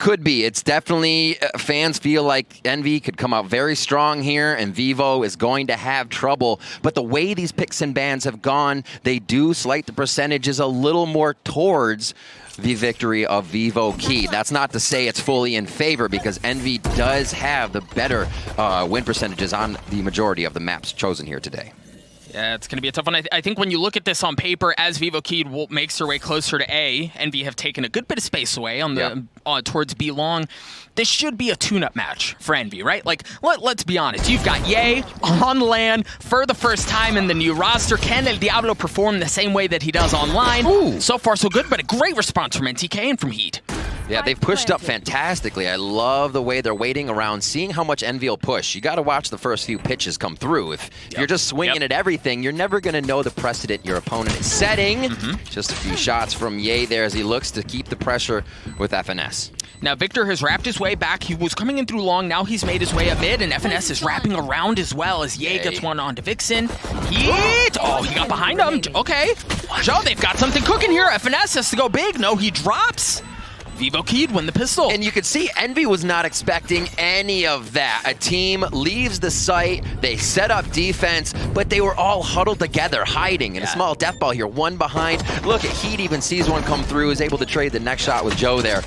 Could be. It's definitely, fans feel like Envy could come out very strong here, and Vivo is going to have trouble. But the way these picks and bans have gone, they do slight the percentages a little more towards the victory of Vivo Key. That's not to say it's fully in favor, because Envy does have the better win percentages on the majority of the maps chosen here today. Yeah, it's going to be a tough one. I think when you look at this on paper, as Vivo Key makes their way closer to A, Envy have taken a good bit of space away on the towards B long. This should be a tune-up match for Envy, right? Like, let's be honest. You've got Ye on LAN for the first time in the new roster. Can El Diablo perform the same way that he does online? Ooh. So far, so good, but a great response from NTK and from Heat. Yeah, they've pushed up fantastically. I love the way they're waiting around, seeing how much Envy will push. You got to watch the first few pitches come through. If you're just swinging at everything, you're never going to know the precedent your opponent is setting. Just a few shots from Ye there as he looks to keep the pressure with FNS. Now, Victor has wrapped his way back. He was coming in through long. Now he's made his way up mid, and FNS is wrapping around as well as Ye gets one onto Vixen. Heat! Oh, he got behind him. Okay. Joe, they've got something cooking here. FNS has to go big. No, he drops. Vivo Key'd win the pistol. And you could see Envy was not expecting any of that. A team leaves the site, they set up defense, but they were all huddled together, hiding in a small death ball here, one behind. Look at Heat even sees one come through, is able to trade the next shot with Joe there.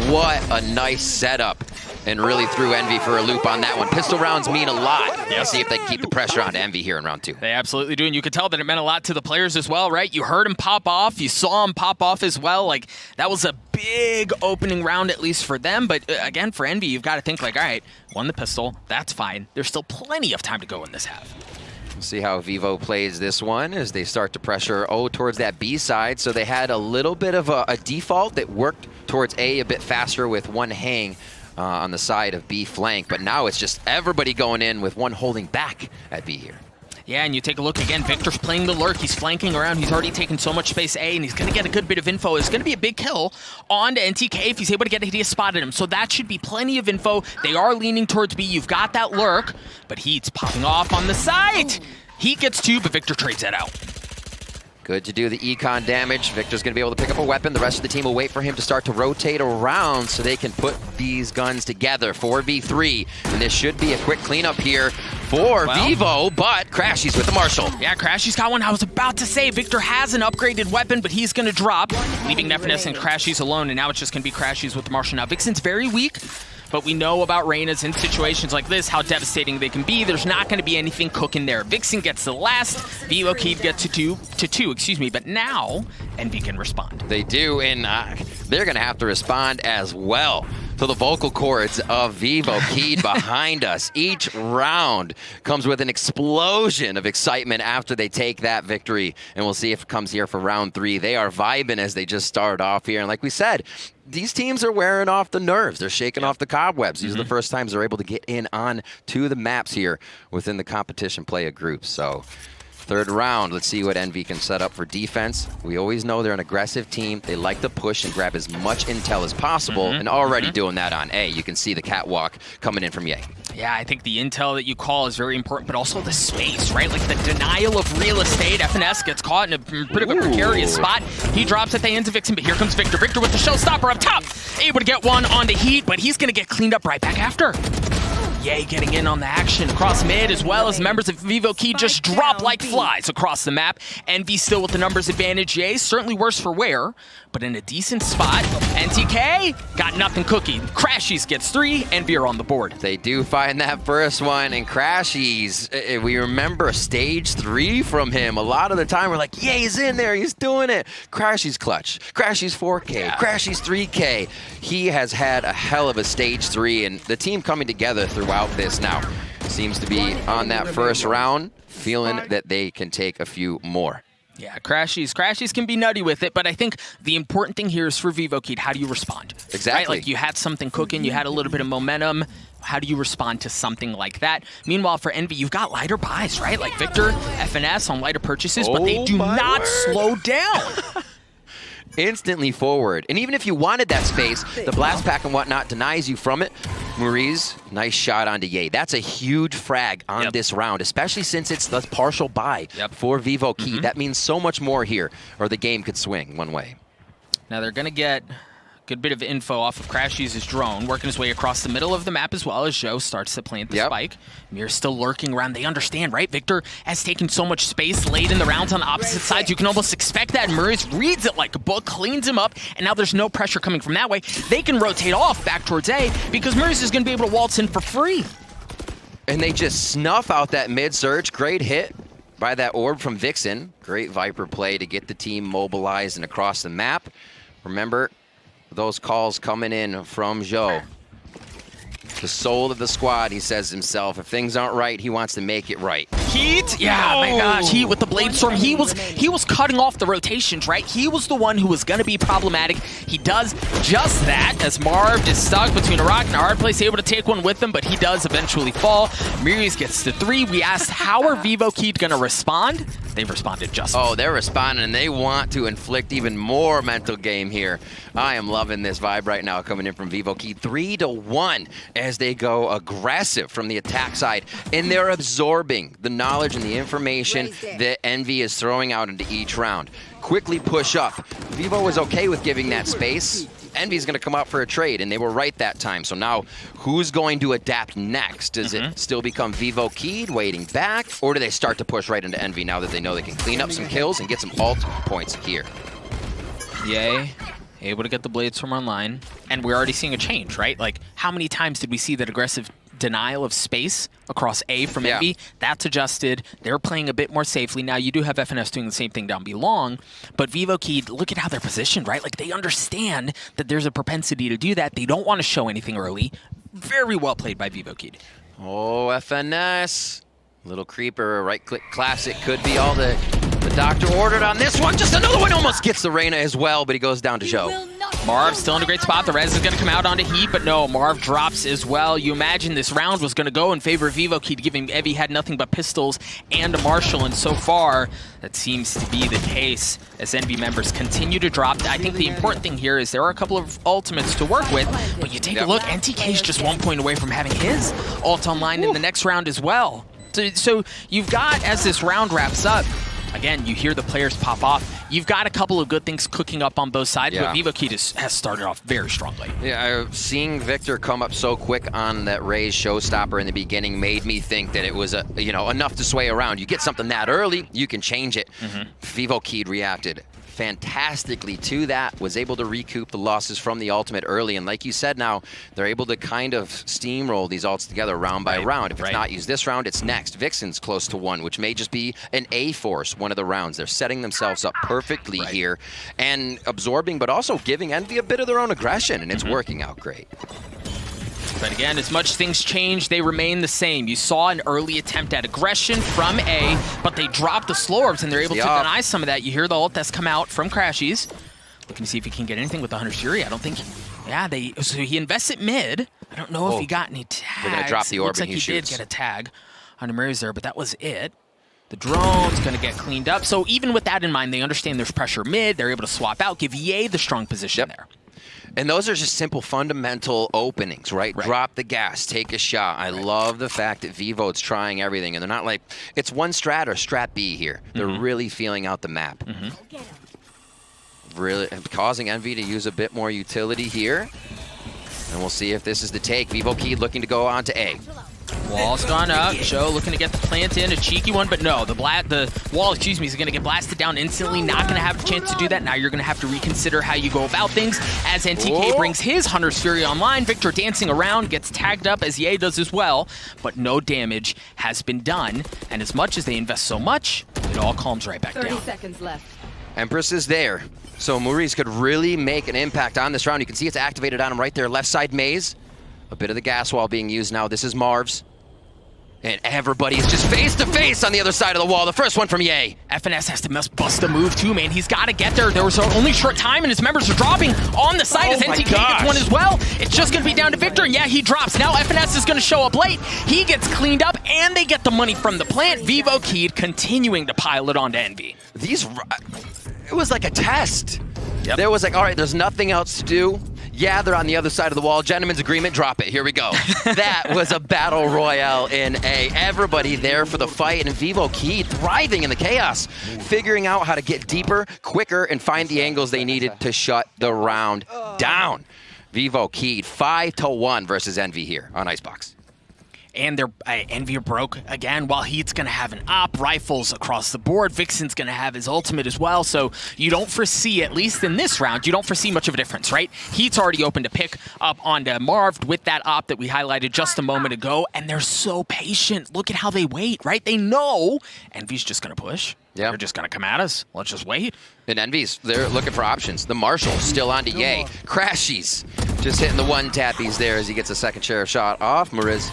What a nice setup. And really threw Envy for a loop on that one. Pistol rounds mean a lot. Let's see if they can keep the pressure on Envy here in round 2. They absolutely do, and you could tell that it meant a lot to the players as well, right? You heard him pop off, you saw him pop off as well. Like, that was a big opening round, at least for them. But again, for Envy, you've got to think like, all right, won the pistol, that's fine. There's still plenty of time to go in this half. We'll see how Vivo plays this one as they start to pressure towards that B side. So they had a little bit of a default that worked towards A a bit faster with one hang on the side of B flank, but now it's just everybody going in with one holding back at B here. Yeah, and you take a look again, Victor's playing the lurk, he's flanking around, he's already taken so much space A, and he's going to get a good bit of info. It's going to be a big kill on to NTK if he's able to get a hideous spot at him, so that should be plenty of info. They are leaning towards B, you've got that lurk, but Heat's popping off on the side. Heat gets 2, but Victor trades that out. Good to do the econ damage. Victor's going to be able to pick up a weapon. The rest of the team will wait for him to start to rotate around so they can put these guns together. 4v3, and this should be a quick cleanup here for Vivo, but Crashy's with the Marshall. Yeah, Crashy's got one. I was about to say Victor has an upgraded weapon, but he's going to drop, leaving Nefness and Crashy's alone, and now it's just going to be Crashy's with the Marshall. Now, Vixen's very weak, but we know about Reyna's in situations like this, how devastating they can be. There's not going to be anything cooking there. Vixen gets the last, Vivo Key gets to two, but now Envy can respond. They do, and they're going to have to respond as well to the vocal cords of Vivo Keyed behind us. Each round comes with an explosion of excitement after they take that victory, and we'll see if it comes here for round 3. They are vibing as they just started off here, and like we said, these teams are wearing off the nerves. They're shaking off the cobwebs. These are the first times they're able to get in on to the maps here within the competition play of groups. So third round, let's see what Envy can set up for defense. We always know they're an aggressive team. They like to push and grab as much intel as possible, and already doing that on A. You can see the catwalk coming in from Ye. Yeah, I think the intel that you call is very important, but also the space, right? Like the denial of real estate. FNS gets caught in a bit of a precarious spot. He drops at the hands of Vixen, but here comes Victor. Victor with the showstopper up top. Able to get one onto Heat, but he's going to get cleaned up right back after. Ye getting in on the action across mid, as well as members of Vivo Key just drop like flies across the map. Envy still with the numbers advantage. Ye certainly worse for wear, but in a decent spot. NTK got nothing cooking. Crashies gets 3, Envy are on the board. They do find that first one, and Crashies, we remember stage 3 from him. A lot of the time we're like, yeah, he's in there, he's doing it. Crashies clutch, Crashies 4K, Crashies 3K. He has had a hell of a stage 3, and the team coming together throughout this now seems to be on that first round, feeling that they can take a few more. Yeah, Crashies can be nutty with it, but I think the important thing here is for Vivo Key, how do you respond? Exactly. Right? Like you had something cooking, you had a little bit of momentum. How do you respond to something like that? Meanwhile, for Envy, you've got lighter buys, right? Like Victor, FNS on lighter purchases, but they do not slow down. Instantly forward. And even if you wanted that space, the blast pack and whatnot denies you from it. Maurice, nice shot onto Ye. That's a huge frag on this round, especially since it's the partial buy for Vivo Key. That means so much more here, or the game could swing one way. Now they're going to get Good bit of info off of Crashy's drone, working his way across the middle of the map as well as Joe starts to plant the spike. Mir's still lurking around. They understand, right? Victor has taken so much space late in the rounds on the opposite sides. You can almost expect that. Murray's reads it like a book, cleans him up, and now there's no pressure coming from that way. They can rotate off back towards A because Murray's is going to be able to waltz in for free. And they just snuff out that mid-surge. Great hit by that orb from Vixen. Great Viper play to get the team mobilized and across the map. Remember, those calls coming in from Joe. The soul of the squad, he says himself. If things aren't right, he wants to make it right. Heat? Yeah, my gosh. Heat with the Blade Storm. He was cutting off the rotations, right? He was the one who was going to be problematic. He does just that as Marv is stuck between a rock and a hard place, able to take one with him, but he does eventually fall. Mirius gets to 3. We asked, how are Vivo Kid going to respond? They've responded just fine. Oh, they're responding, and they want to inflict even more mental game here. I am loving this vibe right now coming in from Vivo Key. 3-1 as they go aggressive from the attack side, and they're absorbing the knowledge and the information that Envy is throwing out into each round. Quickly push up. Vivo was okay with giving that space. Envy's going to come out for a trade, and they were right that time. So now, who's going to adapt next? Does it still become Vivo Keyed waiting back, or do they start to push right into Envy now that they know they can clean up some kills and get some ult points here? Yay. Able to get the Blade Storm online, and we're already seeing a change, right? Like, how many times did we see that aggressive denial of space across A from Envy? That's adjusted. They're playing a bit more safely. Now, you do have FNS doing the same thing down B long, but Vivo Key, look at how they're positioned, right? Like, they understand that there's a propensity to do that. They don't want to show anything early. Very well played by Vivo Key. Oh, FNS. Little creeper, right-click classic. Could be all the doctor ordered on this one. Just another one almost gets the Reyna as well, but he goes down to Joe. Marv still in a great spot. The res is going to come out onto Heat, but no, Marv drops as well. You imagine this round was going to go in favor of Vivo Key, giving Evie had nothing but pistols and a Marshall, and so far that seems to be the case as Envy members continue to drop. I think the important thing here is there are a couple of ultimates to work with, but you take a look, NTK's just 1 point away from having his ult online in the next round as well. So you've got, as this round wraps up, again, you hear the players pop off. You've got a couple of good things cooking up on both sides, but Vivo Key has started off very strongly. Yeah, seeing Victor come up so quick on that Raze showstopper in the beginning made me think that it was enough to sway around. You get something that early, you can change it. Vivo Key reacted fantastically to that, was able to recoup the losses from the ultimate early, and like you said, now they're able to kind of steamroll these ults together round by round. If it's not used this round, it's next. Vixen's close to 1, which may just be an A force one of the rounds. They're setting themselves up perfectly here and absorbing, but also giving Envy a bit of their own aggression, and it's working out great. But again, as much things change, they remain the same. You saw an early attempt at aggression from A, but they dropped the slow orbs, and they're able to deny some of that. You hear the ult that's come out from Crashies. Looking to see if he can get anything with the Hunter's Fury. I don't think... so he invests at mid. I don't know if he got any tags. They're going to drop the orb Looks like and he shoots. Did get a tag on Murray's there, but that was it. The drone's going to get cleaned up. So even with that in mind, they understand there's pressure mid. They're able to swap out, give EA the strong position there. And those are just simple fundamental openings, right? Drop the gas, take a shot. I love the fact that Vivo is trying everything, and they're not like, it's one strat or strat B here. They're really feeling out the map. Really causing Envy to use a bit more utility here. And we'll see if this is the take. Vivo Key looking to go on to A. Wall's gone up. Joe looking to get the plant in, a cheeky one, but no, the wall, is going to get blasted down instantly. Not going to have a chance to do that. Now you're going to have to reconsider how you go about things as NTK brings his Hunter's Fury online. Victor dancing around, gets tagged up as Ye does as well, but no damage has been done. And as much as they invest so much, it all calms right back down. 30 seconds left. Empress is there. So Maurice could really make an impact on this round. You can see it's activated on him right there. Left side maze. A bit of the gas wall being used now. This is Marv's. And everybody is just face to face on the other side of the wall. The first one from Ye. FNS has to bust a move too, man. He's got to get there. There was only short time, and his members are dropping on the side as NTK gets one as well. It's just going to be down to Victor, and yeah, he drops. Now FNS is going to show up late. He gets cleaned up, and they get the money from the plant. Vivo Key continuing to pile it onto Envy. It was like a test. There was like, all right, there's nothing else to do. Yeah, they're on the other side of the wall. Gentlemen's agreement, drop it. Here we go. That was a battle royale in A. Everybody there for the fight, and Vivo Key thriving in the chaos, figuring out how to get deeper, quicker, and find the angles they needed to shut the round down. Vivo Key 5-1 versus Envy here on Icebox. And their Envy broke again, while Heat's going to have an op, rifles across the board. Vixen's going to have his ultimate as well. So you don't foresee, at least in this round, you don't foresee much of a difference, right? Heat's already open to pick up onto Marv with that op that we highlighted just a moment ago. And they're so patient. Look at how they wait, right? They know Envy's just going to push. Yeah. They're just going to come at us. Let's just wait. And Envy's, they're looking for options. The Marshall still on to Ye. Crashies just hitting the one tappies there as he gets a second share of shot off. Mariz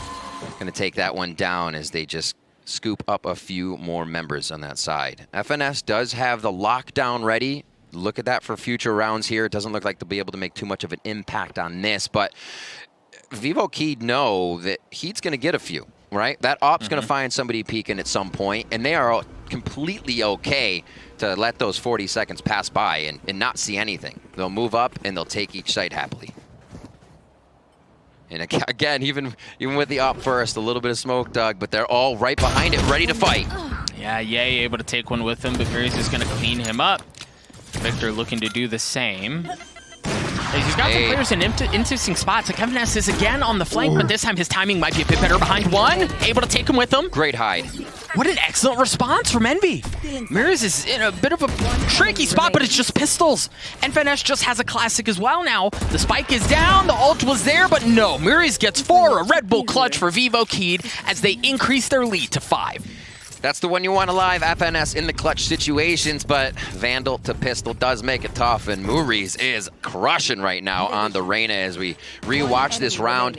going to take that one down as they just scoop up a few more members on that side. FNS does have the lockdown ready. Look at that for future rounds here. It doesn't look like they'll be able to make too much of an impact on this, but Vivo Key know that Heat's going to get a few, right? That op's going to find somebody peeking at some point, and they are completely okay to let those 40 seconds pass by and not see anything. They'll move up, and they'll take each site happily. And again, even with the op first, a little bit of smoke, Doug, but they're all right behind it, ready to fight. Yeah, Ye able to take one with him, but Furious is going to clean him up. Victor looking to do the same. He's got some players in interesting spots. Like FNS is again on the flank, but this time his timing might be a bit better behind one. Able to take him with him. Great hide. What an excellent response from Envy. Mirrors is in a bit of a tricky spot, but it's just pistols. FNS just has a classic as well now. The spike is down, the ult was there, but no. Mirrors gets 4, a Red Bull clutch for Vivo Key as they increase their lead to 5. That's the one you want alive, FNS in the clutch situations, but Vandal to pistol does make it tough, and Muriz is crushing right now on the Reyna as we rewatch this round.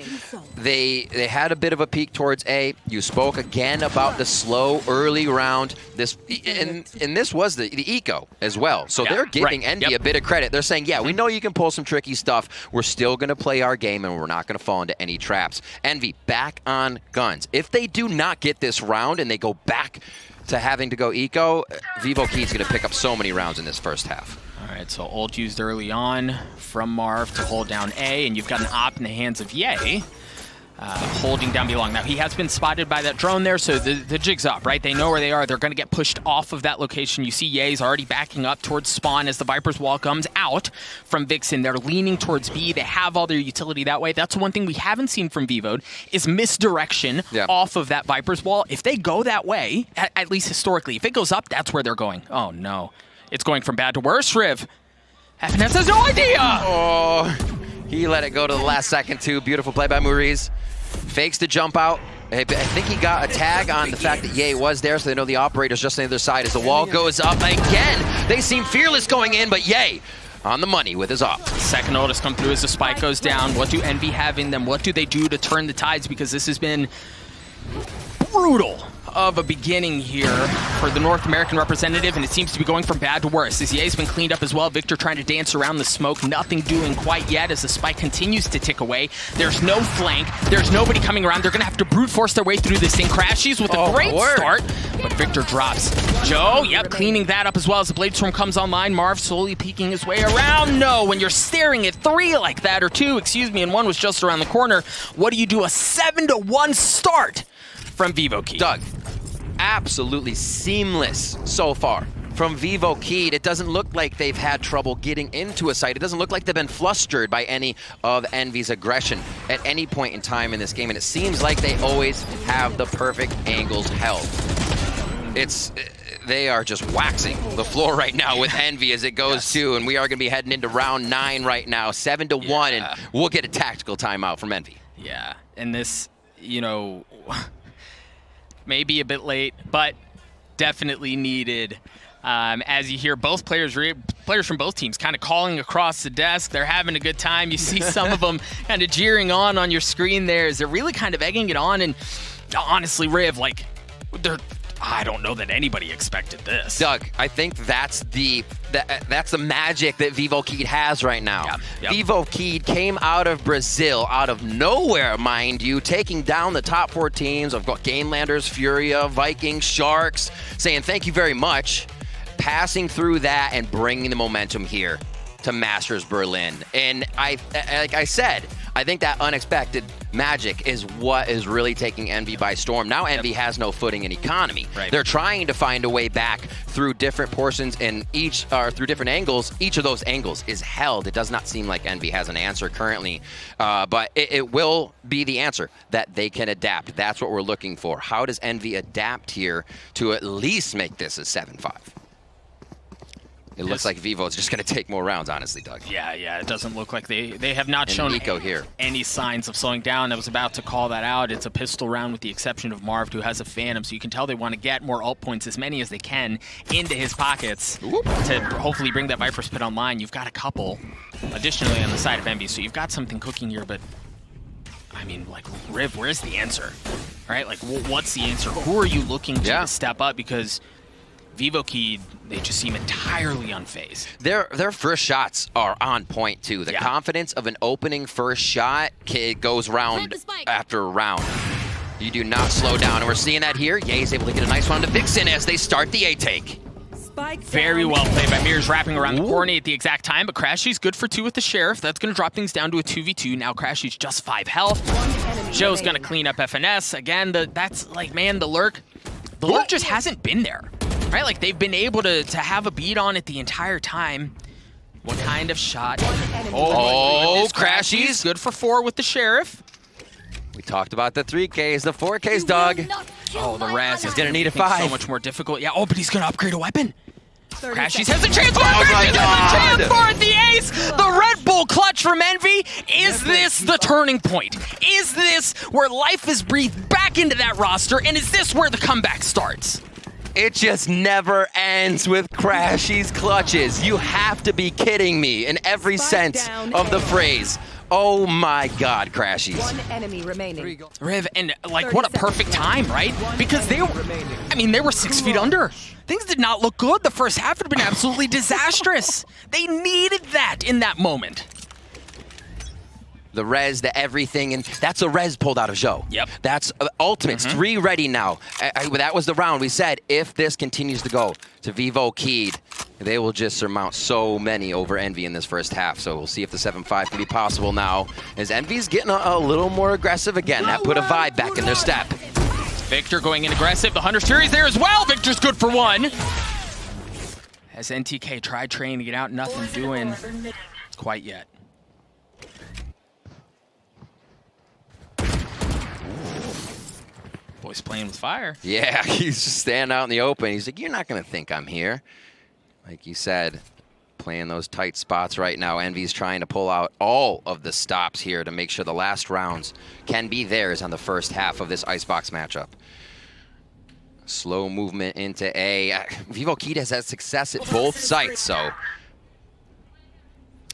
They had a bit of a peak towards A. You spoke again about the slow early round. And this was the eco as well. So they're giving Envy a bit of credit. They're saying, yeah, we know you can pull some tricky stuff. We're still going to play our game, and we're not going to fall into any traps. Envy back on guns. If they do not get this round and they go back to having to go eco, Vivo Key's going to pick up so many rounds in this first half. All right, so ult used early on from Marv to hold down A, and you've got an op in the hands of Ye. Holding down B long. Now, he has been spotted by that drone there, so the jig's up, right? They know where they are. They're going to get pushed off of that location. You see Ye's already backing up towards spawn as the Viper's wall comes out from Vixen. They're leaning towards B. They have all their utility that way. That's one thing we haven't seen from Vivo is misdirection off of that Viper's wall. If they go that way, at least historically, if it goes up, that's where they're going. Oh, no. It's going from bad to worse, Riv. FNS has no idea! Oh, he let it go to the last second, too. Beautiful play by Muriz. Fakes the jump out. I think he got a tag on the fact that Ye was there, so they know the operator's just on the other side. As the wall goes up again, they seem fearless going in, but Ye on the money with his op. Second ult has come through as the spike goes down. What do Envy have in them? What do they do to turn the tides? Because this has been brutal of a beginning here for the North American representative, and it seems to be going from bad to worse. As Ye's been cleaned up as well. Victor trying to dance around the smoke, nothing doing quite yet as the spike continues to tick away. There's no flank, there's nobody coming around. They're gonna have to brute force their way through this thing. Crashies with a great start, but Victor drops. Joe, cleaning that up as well as the Blade Storm comes online. Marv slowly peeking his way around. No, when you're staring at 3 like that, or 2, excuse me, and 1 was just around the corner, what do you do? A 7-1 start from Vivo Key. Doug, absolutely seamless so far from Vivo Key. It doesn't look like they've had trouble getting into a site. It doesn't look like they've been flustered by any of Envy's aggression at any point in time in this game, and it seems like they always have the perfect angles held. They are just waxing the floor right now with Envy as it goes to, and we are going to be heading into round 9 right now, 7-1, and we'll get a tactical timeout from Envy. Yeah, and this, maybe a bit late, but definitely needed. As you hear both players from both teams kind of calling across the desk. They're having a good time. You see some of them kind of jeering on your screen there as they're really kind of egging it on. And honestly, Riv, I don't know that anybody expected this. Doug, I think that's the magic that Vivo Key has right now. Yep. Vivo Key came out of Brazil, out of nowhere, mind you, taking down the top 4 teams. I've got Gamelanders, Furia, Vikings, Sharks, saying thank you very much, passing through that and bringing the momentum here. to Masters Berlin. And like I said, I think that unexpected magic is what is really taking Envy by storm. Now Envy has no footing in economy. Right. They're trying to find a way back through different portions and through different angles. Each of those angles is held. It does not seem like Envy has an answer currently, but it will be the answer that they can adapt. That's what we're looking for. How does Envy adapt here to at least make this a 7-5? It looks like Vivo is just going to take more rounds, honestly, Doug. Yeah, it doesn't look like they have not shown Nico here. Any signs of slowing down. I was about to call that out. It's a pistol round with the exception of Marv, who has a Phantom, so you can tell they want to get more ult points, as many as they can, into his pockets to hopefully bring that Viper Spit online. You've got a couple additionally on the side of Envy, so you've got something cooking here, but I mean, like, Riv, where's the answer? Right? Like, what's the answer? Who are you looking to step up? Because Vivo Keyed, they just seem entirely unfazed. Their first shots are on point, too. The confidence of an opening first shot goes round after round. You do not slow down, and we're seeing that here. Ye's able to get a nice one to Vixen as they start the A-take. Very well played by Mirrors, wrapping around the corner at the exact time, but Crashy's good for 2 with the Sheriff. That's going to drop things down to a 2v2. Now Crashy's just 5 health. Joe's going to clean up FNS. Again, that's like, man, the Lurk just hasn't been there. Right, like they've been able to have a beat on it the entire time. What kind of shot? Crashy's good for 4 with the Sheriff. We talked about the 3Ks, the 4Ks, Doug. Oh, the Raz is gonna need a 5. So much more difficult. Yeah. Oh, but he's gonna upgrade a weapon. Crashy's has a chance for the ace. The Red Bull clutch from Envy. Is this the turning point? Is this where life is breathed back into that roster? And is this where the comeback starts? It just never ends with Crashy's clutches. You have to be kidding me in every sense of the phrase. Oh my God, Crashy's. 1 enemy remaining. Riv, and like what a perfect time, right? Because they were 6 feet under. Things did not look good. The first half had been absolutely disastrous. They needed that in that moment. The res, the everything, and that's a res pulled out of Joe. Yep. That's ultimates, 3 ready now. That was the round. We said if this continues to go to Vivo Keyed, they will just surmount so many over Envy in this first half. So we'll see if the 7-5 can be possible now, as Envy's getting a little more aggressive again. That put a vibe back in their step. Victor going in aggressive. The Hunter Series there as well. Victor's good for 1. As NTK tried trying to get out, nothing doing quite yet. Boy's playing with fire. Yeah, he's just standing out in the open. He's like, you're not going to think I'm here. Like you said, playing those tight spots right now. Envy's trying to pull out all of the stops here to make sure the last rounds can be theirs on the first half of this Icebox matchup. Slow movement into A. Vivo Keyed has had success at both sites, so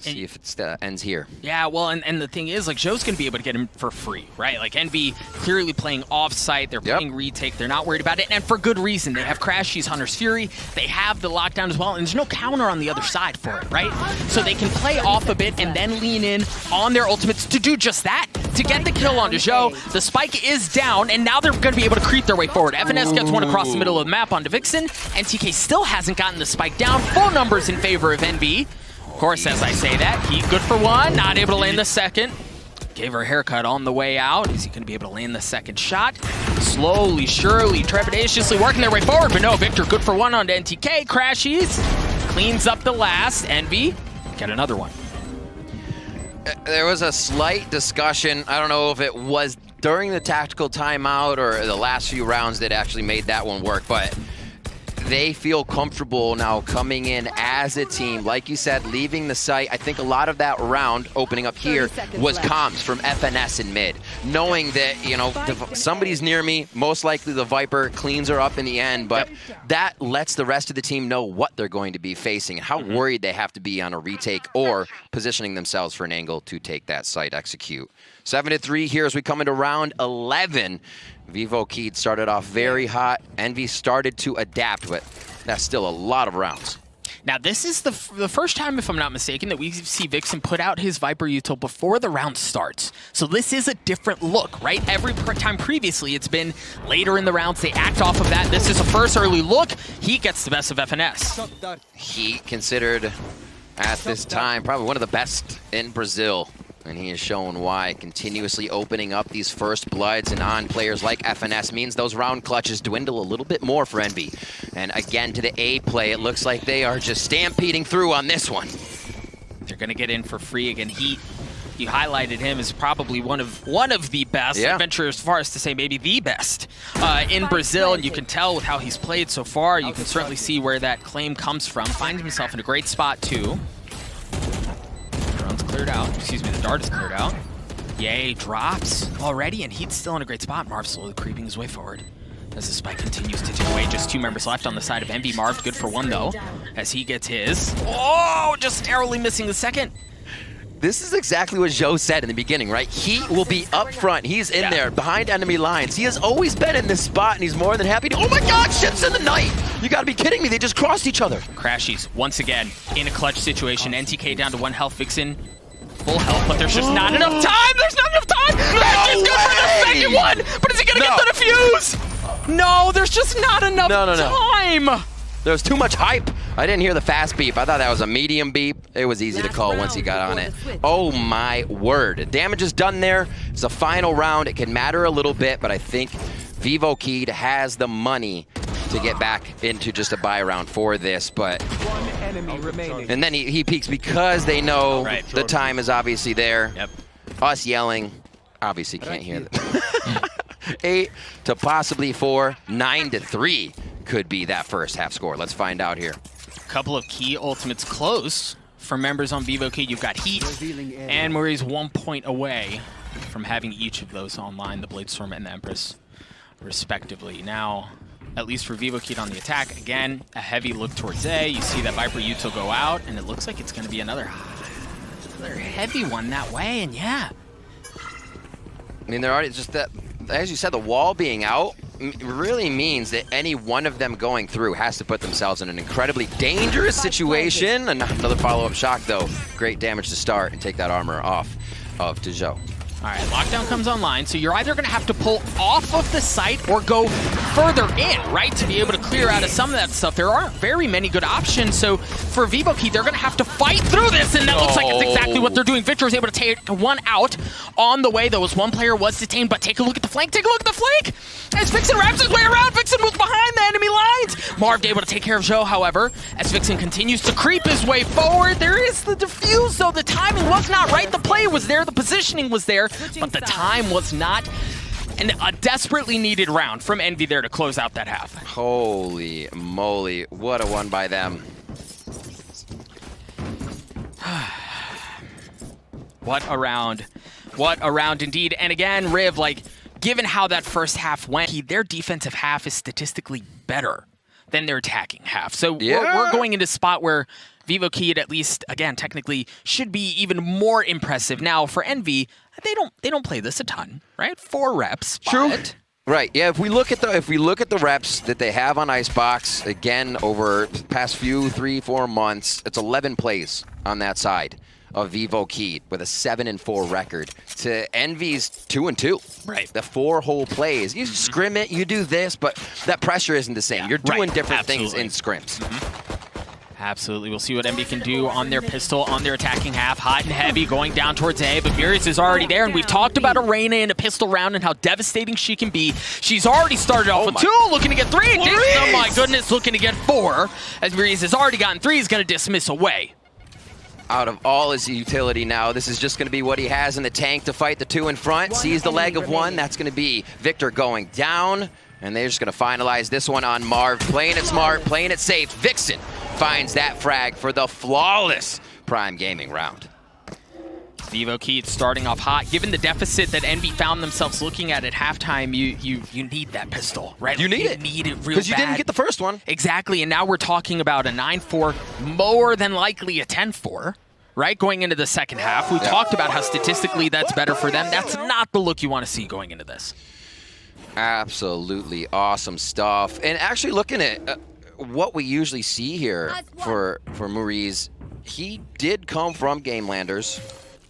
see if it ends here. Yeah, well, and the thing is, like, Joe's going to be able to get him for free, right? Like, Envy clearly playing off-site. They're playing retake. They're not worried about it, and for good reason. They have Crashy's Hunter's Fury. They have the lockdown as well, and there's no counter on the other side for it, right? So they can play off a bit and then lean in on their ultimates to do just that, to get the kill onto Joe. The spike is down, and now they're going to be able to creep their way forward. FNS gets one across the middle of the map onto Vixen. NTK still hasn't gotten the spike down. Full numbers in favor of Envy. Of course, as I say that, he good for 1, not able to land the second. Gave her a haircut on the way out. Is he going to be able to land the second shot? Slowly, surely, trepidatiously working their way forward, but no, Victor good for 1 onto NTK. Crashies, cleans up the last. Envy, get another one. There was a slight discussion. I don't know if it was during the tactical timeout or the last few rounds that actually made that one work, but they feel comfortable now coming in as a team. Like you said, leaving the site. I think a lot of that round opening up here was comms from FNS in mid. Knowing that, you know, somebody's near me, most likely the Viper cleans her up in the end, but that lets the rest of the team know what they're going to be facing and how worried they have to be on a retake or positioning themselves for an angle to take that site, execute. 7-3 here as we come into round 11. Vivo Keyed started off very hot. Envy started to adapt, but that's still a lot of rounds. Now, this is the first time, if I'm not mistaken, that we see Vixen put out his Viper util before the round starts. So this is a different look, right? Every time previously, it's been later in the rounds. They act off of that. This is a first early look. He gets the best of FNS. He considered at this time. Probably one of the best in Brazil. And he has shown why. Continuously opening up these first bloods and on players like FNS means those round clutches dwindle a little bit more for Envy. And again, to the A play, it looks like they are just stampeding through on this one. They're going to get in for free again. You highlighted him as probably one of the best. Yeah. I'd venture as far as to say maybe the best in Brazil, and you can tell with how he's played so far. You can certainly see where that claim comes from. Finds himself in a great spot too. Drone's cleared out. Excuse me, the dart is cleared out. Yay, drops already, and Heat's still in a great spot. Marv slowly creeping his way forward as the spike continues to tick away. Just 2 members left on the side of Envy. Marv good for 1 though, as he gets his. Oh, just narrowly missing the second. This is exactly what Joe said in the beginning, right? He will be up front. He's in there behind enemy lines. He has always been in this spot, and he's more than happy to. Oh my God, ships in the night! You gotta be kidding me. They just crossed each other. Crashies, once again, in a clutch situation. NTK down to 1 health. Vixen, full health, but there's just not enough time! There's not enough time! He's good for the second one! But is he gonna get the defuse? No, there's just not enough time! There was too much hype. I didn't hear the fast beep. I thought that was a medium beep. It was easy to call once he got on it. Oh my word. Damage is done there. It's a final round. It can matter a little bit, but I think Vivo Keyed has the money to get back into just a buy round for this. But and then he peeks because they know the time is obviously there. Yep. Us yelling, obviously can't hear that. 8 to possibly 4, 9 to 3 could be that first half score. Let's find out here. Couple of key ultimates close for members on Vivo Key. You've got Heat and Murray's 1 point away from having each of those online, the Bladestorm and the Empress, respectively. Now, at least for Vivo Key on the attack, again, a heavy look towards A. You see that Viper Util go out, and it looks like it's going to be another heavy one that way, and yeah. I mean, they're already just that, as you said, the wall being out really means that any one of them going through has to put themselves in an incredibly dangerous situation. Another follow-up shock, though. Great damage to start and take that armor off of Dejo. All right, lockdown comes online, so you're either going to have to pull off of the site or go further in, right, to be able to clear out of some of that stuff. There aren't very many good options, so for Vivo Key, they're going to have to fight through this, and that looks like it's exactly what they're doing. Victor was able to take 1 out on the way, though, as 1 player was detained, but take a look at the flank, take a look at the flank! As Vixen wraps his way around, Vixen was behind the enemy lines! Marv able to take care of Joe, however, as Vixen continues to creep his way forward. There is the defuse, though the timing was not right. The play was there, the positioning was there, but the time was not. And a desperately needed round from Envy there to close out that half. Holy moly, what a one by them. What a round. What a round indeed. And again, Riv, like, given how that first half went, their defensive half is statistically better than their attacking half. So we're going into a spot where Vivo Keyed, at least, again, technically, should be even more impressive. Now, for Envy, they don't play this a ton, right? 4 reps. True. Right. Yeah. If we look at the reps that they have on Icebox, again, over the past 3-4 months, it's 11 plays on that side of Vivo Keyed with a 7-4 record to Envy's 2-2. Right. The 4 whole plays. You scrim it, you do this, but that pressure isn't the same. Yeah. You're doing different things in scrims. Absolutely. We'll see what Envy can do on their pistol, on their attacking half. Hot and heavy going down towards A, but Murius is already there, and we've talked about Arena in a pistol round and how devastating she can be. She's already started off with 2, looking to get 3. Oh my goodness, looking to get 4. As Murius has already gotten 3, he's going to dismiss away. Out of all his utility now, this is just going to be what he has in the tank to fight the 2 in front. Sees the leg of 1. That's going to be Victor going down. And they're just going to finalize this one on Marv. Playing it smart, playing it safe. Vixen finds that frag for the flawless Prime Gaming round. Vivo Keyed starting off hot. Given the deficit that Envy found themselves looking at halftime, you need that pistol, right? You need it. Need it real bad. Because you didn't get the first one. Exactly, and now we're talking about a 9-4, more than likely a 10-4. Right, going into the second half. We talked about how statistically that's better for them. That's not the look you want to see going into this. Absolutely awesome stuff. And actually looking at what we usually see here for Maurice, he did come from Game Landers,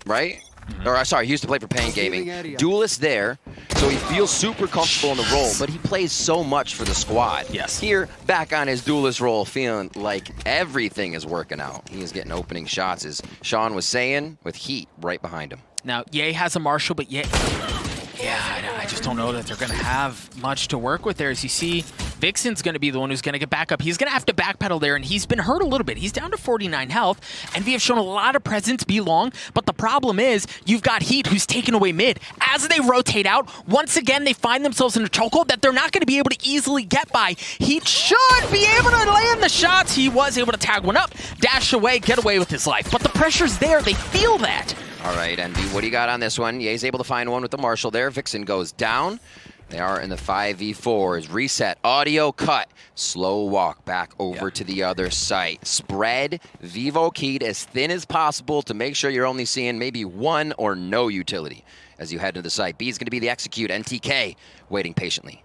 right? Or sorry, he used to play for Pain Gaming. Duelist there, so he feels super comfortable in the role, but he plays so much for the squad. Yes. Here, back on his Duelist role, feeling like everything is working out. He is getting opening shots, as Sean was saying, with Heat right behind him. Now, Ye has a Marshall, but yeah, I just don't know that they're going to have much to work with there. As you see, Vixen's going to be the one who's going to get back up. He's going to have to backpedal there, and he's been hurt a little bit. He's down to 49 health, and we have shown a lot of presence be long, but the problem is you've got Heat who's taken away mid. As they rotate out, once again, they find themselves in a chokehold that they're not going to be able to easily get by. Heat should be able to land the shots. He was able to tag one up, dash away, get away with his life, but the pressure's there. They feel that. All right, Envy, what do you got on this one? Ye's able to find one with the Marshall there. Vixen goes down. They are in the 5v4s. Reset, audio cut. Slow walk back over to the other site. Spread Vivo keyed as thin as possible to make sure you're only seeing maybe one or no utility as you head to the site. B is going to be the execute. NTK waiting patiently.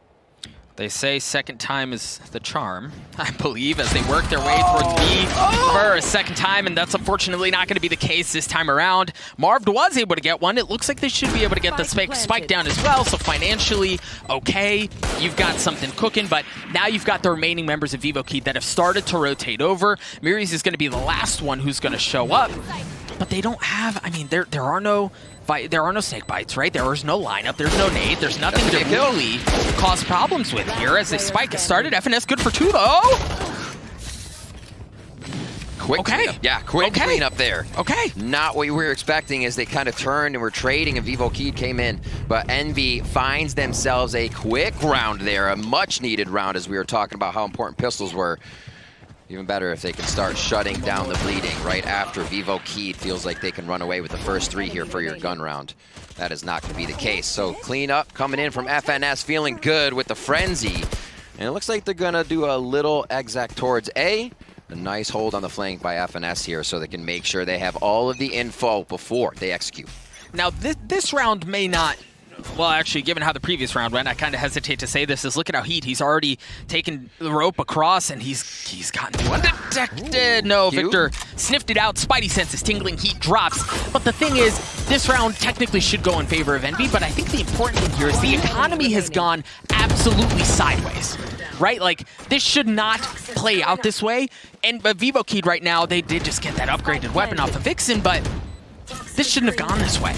They say second time is the charm, I believe, as they work their way towards B for a second time, and that's unfortunately not going to be the case this time around. Marv was able to get one. It looks like they should be able to get the spike down as well, so financially, okay, you've got something cooking, but now you've got the remaining members of Vivo Key that have started to rotate over. Miri's is going to be the last one who's going to show up, but they don't have, I mean, there are no snake bites, right? There is no lineup, there's no nade, there's nothing to really cause problems with here as the spike has started. FNS good for 2 though. Quick cleanup. Yeah, quick cleanup there. Okay. Not what we were expecting as they kind of turned and were trading and Vivo Key came in. But Envy finds themselves a quick round there, a much needed round as we were talking about how important pistols were. Even better if they can start shutting down the bleeding right after Vivo Keyed feels like they can run away with the first 3 here for your gun round. That is not going to be the case. So clean up coming in from FNS, feeling good with the frenzy. And it looks like they're going to do a little exec towards A. A nice hold on the flank by FNS here so they can make sure they have all of the info before they execute. Now this round may not... Well, actually, given how the previous round went, I kind of hesitate to say this. Is look at how Heat, he's already taken the rope across, and he's gotten undetected. No, Victor sniffed it out. Spidey senses tingling. Heat drops. But the thing is, this round technically should go in favor of Envy, but I think the important thing here is the economy has gone absolutely sideways, right? Like, this should not play out this way. And Vivo Keyed right now, they did just get that upgraded weapon off of Vixen, but this shouldn't have gone this way.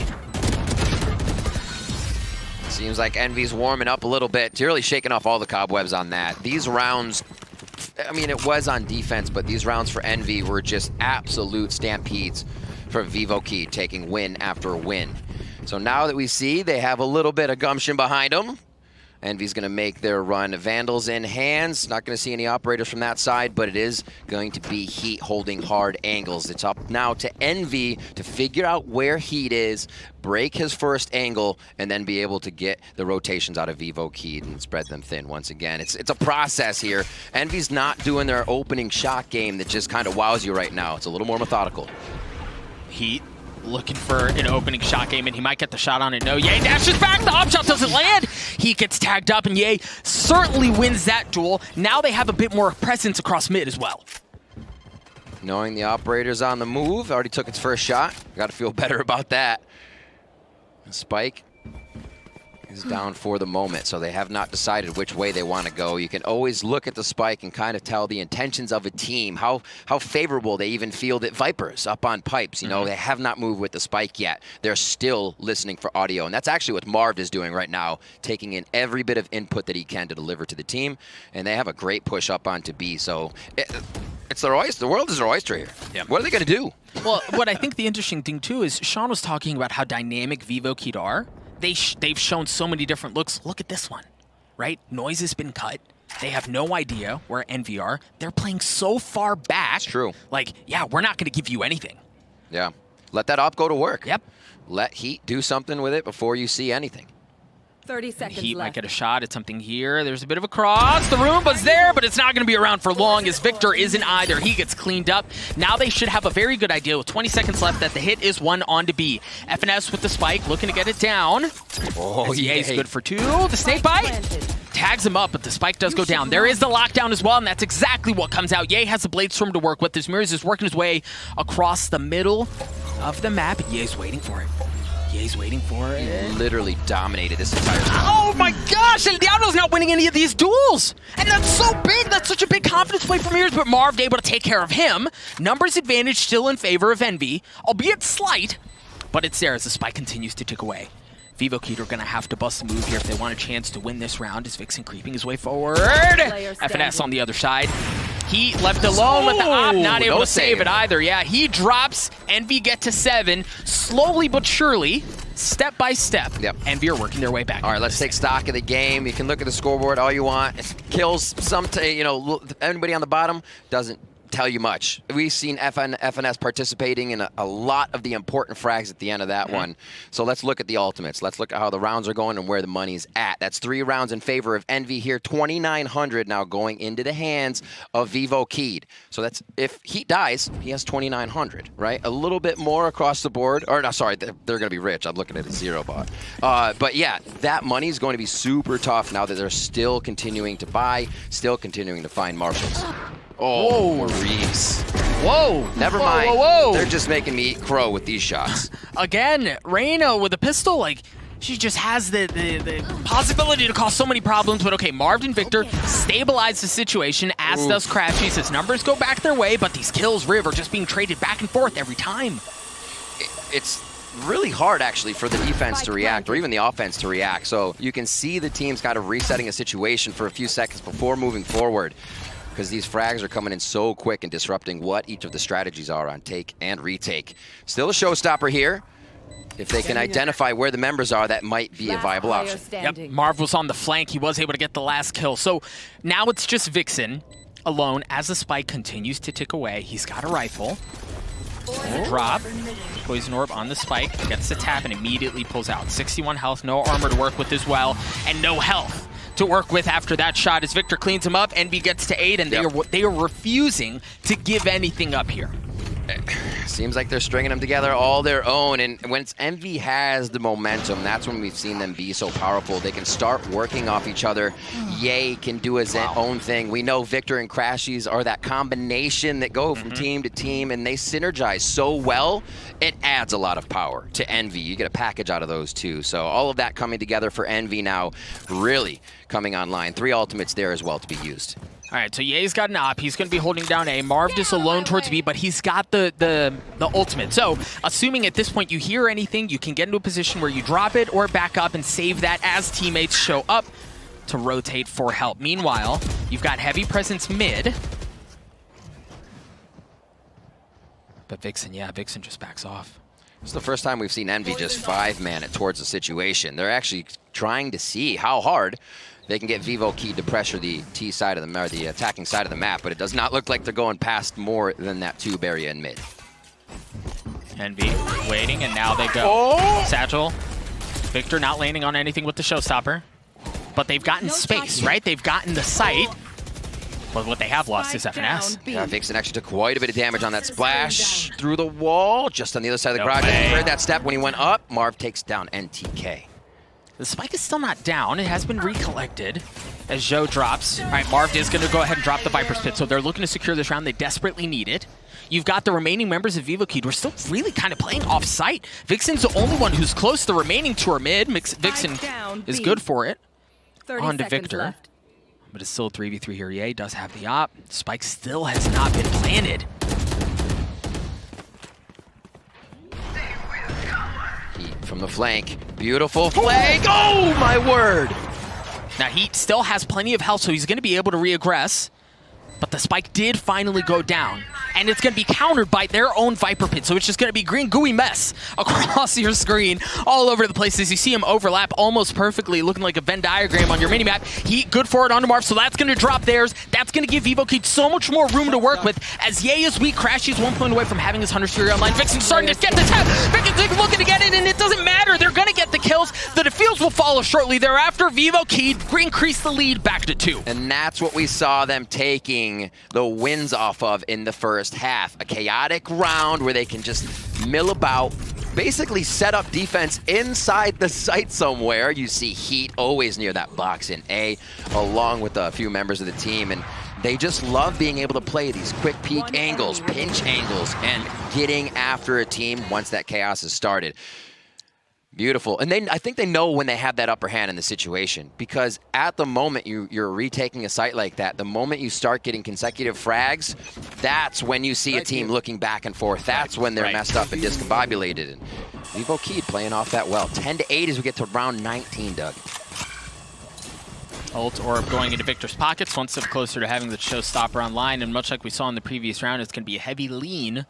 Seems like Envy's warming up a little bit, really shaking off all the cobwebs on that. These rounds, I mean, it was on defense, but these rounds for Envy were just absolute stampedes for Vivo Key, taking win after win. So now that we see they have a little bit of gumption behind them, Envy's going to make their run. Vandals in hands. Not going to see any operators from that side, but it is going to be Heat holding hard angles. It's up now to Envy to figure out where Heat is, break his first angle, and then be able to get the rotations out of Vivo Keyed and spread them thin once again. It's a process here. Envy's not doing their opening shot game that just kind of wows you right now. It's a little more methodical. Heat looking for an opening shot game, and he might get the shot on it. No, Ye dashes back. The op shot doesn't land. He gets tagged up, and Ye certainly wins that duel. Now they have a bit more presence across mid as well. Knowing the operator's on the move, already took its first shot. Got to feel better about that. Spike is down for the moment, so they have not decided which way they want to go. You can always look at the spike and kind of tell the intentions of a team, how favorable they even feel that Vipers up on pipes. You know, they have not moved with the spike yet. They're still listening for audio, and that's actually what Marv is doing right now, taking in every bit of input that he can to deliver to the team, and they have a great push up onto B, so it's their oyster. The world is their oyster here. Yeah. What are they going to do? Well, what I think the interesting thing, too, is Sean was talking about how dynamic Vivo Keyed are. They've shown so many different looks. Look at this one, right? Noise has been cut. They have no idea where Envy are. They're playing so far back. It's true. Like, yeah, we're not going to give you anything. Yeah. Let that op go to work. Yep. Let Heat do something with it before you see anything. 30 seconds Heat left. might get a shot at something here. There's a bit of a cross. The Roomba's there, but it's not going to be around for long as Victor isn't either. He gets cleaned up. Now they should have a very good idea with 20 seconds left that the hit is one on to B. FNS with the spike, looking to get it down. Oh, yeah. He's good for 2. The snake bite tags him up, but the spike does go down. There is the lockdown as well, and that's exactly what comes out. Ye has the blade storm to work with. This Mirrors is working his way across the middle of the map, and Ye's waiting for it. Ye's waiting for it. Literally dominated this entire time. Oh my gosh, El Diablo's not winning any of these duels. And that's so big. That's such a big confidence play from Mirrors, but Marv able to take care of him. Numbers advantage still in favor of Envy, albeit slight, but it's there as the spike continues to tick away. Vivo Kid are going to have to bust a move here if they want a chance to win this round as Vixen creeping his way forward. FNS on the other side. He left alone with the op, not able to save it either. Yeah, he drops. Envy get to 7. Slowly but surely, step by step, Envy are working their way back. All right, let's take stock of the game. You can look at the scoreboard all you want. It kills some, anybody on the bottom doesn't tell you much. We've seen FNS participating in a lot of the important frags at the end of that one. So let's look at the ultimates. Let's look at how the rounds are going and where the money's at. That's 3 rounds in favor of Envy here. 2,900 now going into the hands of Vivo Kid. So that's, if Heat dies, he has 2,900, right? A little bit more across the board. Or no, sorry, they're going to be rich. I'm looking at a 0 bot. But yeah, that money is going to be super tough now that they're still continuing to buy, still continuing to find marshals. Oh, Reeves. Whoa. Never mind. Whoa. They're just making me eat crow with these shots. Again, Reyna with a pistol, like, she just has the possibility to cause so many problems. But okay, Marv and Victor stabilize the situation, as does Crashies. His numbers go back their way, but these kills, Riv, are just being traded back and forth every time. It's really hard, actually, for the defense to react, or even the offense to react. So you can see the team's kind of resetting a situation for a few seconds before moving forward, because these frags are coming in so quick and disrupting what each of the strategies are on take and retake. Still a showstopper here. If they can identify where the members are, that might be a viable option. Yep, Marv was on the flank. He was able to get the last kill. So now it's just Vixen alone as the spike continues to tick away. He's got a rifle. Drop. Poison orb on the spike. Gets the tap and immediately pulls out. 61 health, no armor to work with as well, and no health to work with after that shot as Victor cleans him up. Envy gets to 8, and they are refusing to give anything up here. Seems like they're stringing them together all their own, and when Envy has the momentum, that's when we've seen them be so powerful. They can start working off each other. Ye can do his own thing. We know Victor and Crashies are that combination that go from team to team, and they synergize so well, it adds a lot of power to Envy. You get a package out of those two. So all of that coming together for Envy now, really coming online. 3 ultimates there as well to be used. All right, so Ye's got an op. He's going to be holding down A. Marv just alone towards B, but he's got the ultimate. So, assuming at this point you hear anything, you can get into a position where you drop it or back up and save that as teammates show up to rotate for help. Meanwhile, you've got heavy presence mid. But Vixen, Vixen just backs off. It's the first time we've seen Envy just 5-man it towards the situation. They're actually trying to see how hard they can get Vivo Kid to pressure the T side of the, or the attacking side of the map, but it does not look like they're going past more than that tube area in mid. Envy waiting, and now they go. Satchel. Victor not landing on anything with the showstopper, but they've gotten space, right? They've gotten the site, but what they have lost is FNS. Yeah, Vixen actually took quite a bit of damage on that splash through the wall, just on the other side of the garage. He heard that step when he went up. Marv takes down NTK. The spike is still not down. It has been recollected as Zhou drops. All right, Marv is going to go ahead and drop the Viper's Pit, so they're looking to secure this round. They desperately need it. You've got the remaining members of Vivo Kid. We're still really kind of playing off-site. Vixen's the only one who's close. The remaining 2 are mid. Vixen is good for it. On to Victor. Left. But it's still a 3v3 here. Ye does have the op. Spike still has not been planted. From the flank. Beautiful flank. Oh, my word. Now, Heat still has plenty of health, so he's going to be able to re-aggress. But the spike did finally go down. And it's going to be countered by their own Viper Pit. So it's just going to be green gooey mess across your screen all over the place as you see him overlap almost perfectly, looking like a Venn diagram on your minimap. Heat good for it onto Marv, so that's going to drop theirs. That's going to give Vivo Kid so much more room to work with. As Ye is weak, Crashy's 1 point away from having his Hunter's Fury online. Vixen's starting to get the tap. Vixen's looking to get it, and it doesn't matter. They're going to get the kills. The defuse will follow shortly thereafter. Vivo Kid increase the lead back to 2. And that's what we saw them taking the wins off of in the first half. A chaotic round where they can just mill about, basically set up defense inside the site somewhere. You see Heat always near that box in A, along with a few members of the team, and they just love being able to play these quick peek angles, pinch angles, and getting after a team once that chaos has started. Beautiful. And I think they know when they have that upper hand in the situation, because at the moment you're retaking a site like that, the moment you start getting consecutive frags, that's when you see a team looking back and forth. That's when they're messed up and discombobulated. And Vivo Keed playing off that well. 10-8 as we get to round 19, Doug. Ult Orb going into Victor's pockets, one step closer to having the showstopper online, and much like we saw in the previous round, it's going to be a heavy lean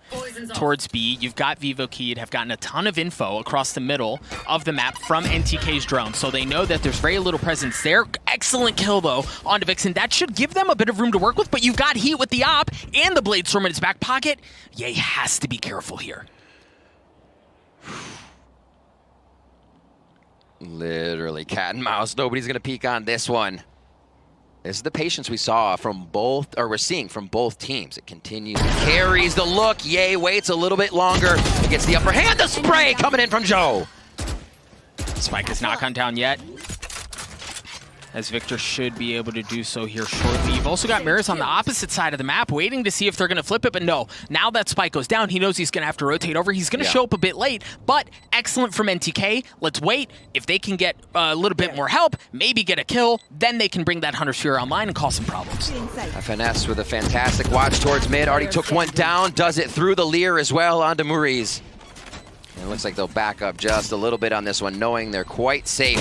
towards B. You've got Vivo Keed, have gotten a ton of info across the middle of the map from NTK's drone, so they know that there's very little presence there. Excellent kill, though, onto Vixen. That should give them a bit of room to work with, but you've got Heat with the op and the Bladestorm in his back pocket. Yeah, he has to be careful here. Literally cat and mouse. Nobody's going to peek on this one. This is the patience we saw from both, or we're seeing from both teams. It continues, carries the look. Yay, waits a little bit longer. It gets the upper hand. The spray coming in from Joe. Spike is not gone down yet, as Victor should be able to do so here shortly. You've also got Mirrors on the opposite side of the map, waiting to see if they're going to flip it, but no. Now that Spike goes down, he knows he's going to have to rotate over. He's going to show up a bit late, but excellent from NTK. Let's wait. If they can get a little bit more help, maybe get a kill, then they can bring that Hunter Sphere online and cause some problems. FNS with a fantastic watch towards mid. Already took one down, does it through the Lear as well onto Maurice. And it looks like they'll back up just a little bit on this one, knowing they're quite safe.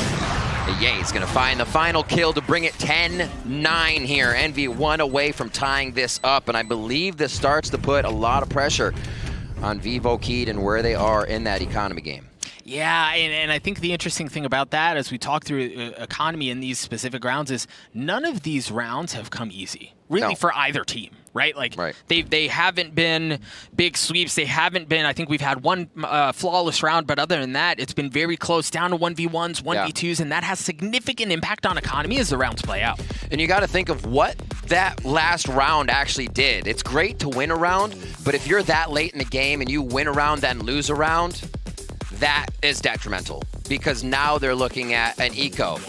Ye's going to find the final kill to bring it 10-9 here. Envy one away from tying this up, and I believe this starts to put a lot of pressure on Vivo Keed and where they are in that economy game. Yeah, and I think the interesting thing about that as we talk through economy in these specific rounds is none of these rounds have come easy, really, for either team, right? Like, they haven't been big sweeps. They haven't been, I think we've had one flawless round, but other than that, it's been very close, down to 1v1s, 1v2s, and that has significant impact on economy as the rounds play out. And you got to think of what that last round actually did. It's great to win a round, but if you're that late in the game and you win a round, then lose a round, that is detrimental, because now they're looking at an eco.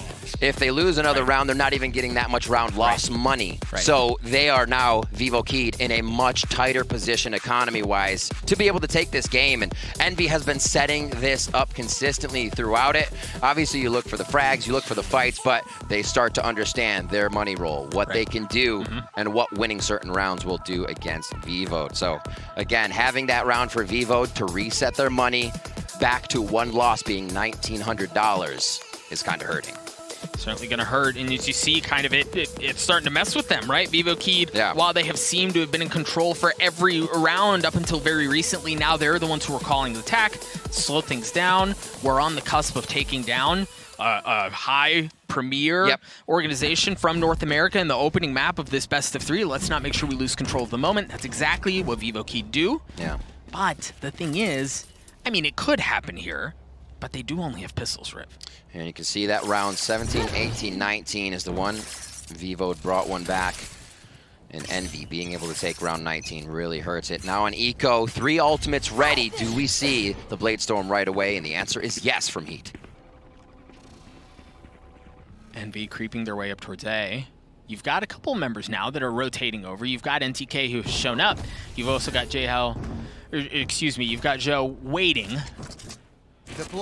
If they lose another round, they're not even getting that much round loss money. So they are now, Vivo Keed, in a much tighter position economy-wise to be able to take this game. And Envy has been setting this up consistently throughout it. Obviously, you look for the frags, you look for the fights, but they start to understand their money roll, what they can do, and what winning certain rounds will do against Vivo. So, again, having that round for Vivo to reset their money back to one loss being $1,900 is kind of hurting. Certainly going to hurt, and as you see, kind of it's starting to mess with them, right? Vivo Keed, while they have seemed to have been in control for every round up until very recently, now they're the ones who are calling the attack, slow things down. We're on the cusp of taking down a high premier organization from North America in the opening map of this best of 3. Let's not make sure we lose control of the moment. That's exactly what Vivo Keed do. But the thing is, I mean, it could happen here, but they do only have pistols, Riv. And you can see that round 17, 18, 19 is the one. Vivo brought one back. And Envy being able to take round 19 really hurts it. Now on Eco, 3 ultimates ready. Do we see the Bladestorm right away? And the answer is yes from Heat. Envy creeping their way up towards A. You've got a couple members now that are rotating over. You've got NTK who's shown up. You've also got you've got Joe waiting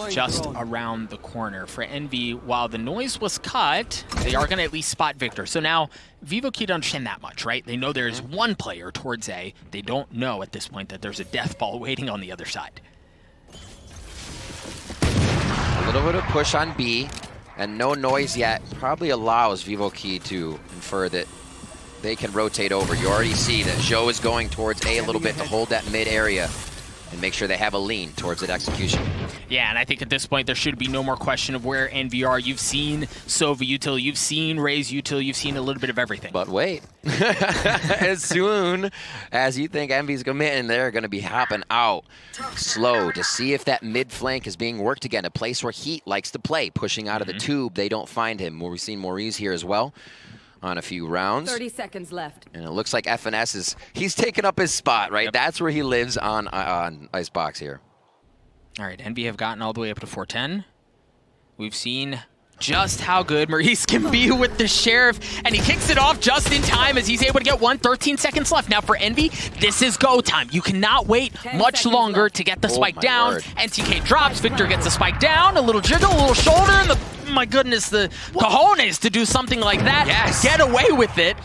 just around the corner. For Envy, while the noise was cut, they are going to at least spot Victor. So now, Vivo Keed understand that much, right? They know there is one player towards A. They don't know at this point that there's a death ball waiting on the other side. A little bit of push on B, and no noise yet. Probably allows Vivo Keed to infer that they can rotate over. You already see that Joe is going towards A little bit to hold that mid area and make sure they have a lean towards that execution. Yeah, and I think at this point there should be no more question of where Envy are. You've seen Sova util, you've seen Raze util, you've seen a little bit of everything. But wait, as soon as you think Envy's committing, they're going to be hopping out slow to see if that mid flank is being worked again, a place where Heat likes to play, pushing out of the tube. They don't find him. We've seen Maurice here as well on a few rounds. 30 seconds left. And it looks like FNS he's taken up his spot, right? That's where he lives on Icebox here. All right, Envy have gotten all the way up to 410. We've seen just how good Maurice can be with the Sheriff, and he kicks it off just in time as he's able to get 13 seconds left. Now for Envy, this is go time. You cannot wait much longer to get the spike down. Word. NTK drops, Victor gets the spike down, a little jiggle, a little shoulder, and my goodness, the cojones to do something like that. Yes. Get away with it.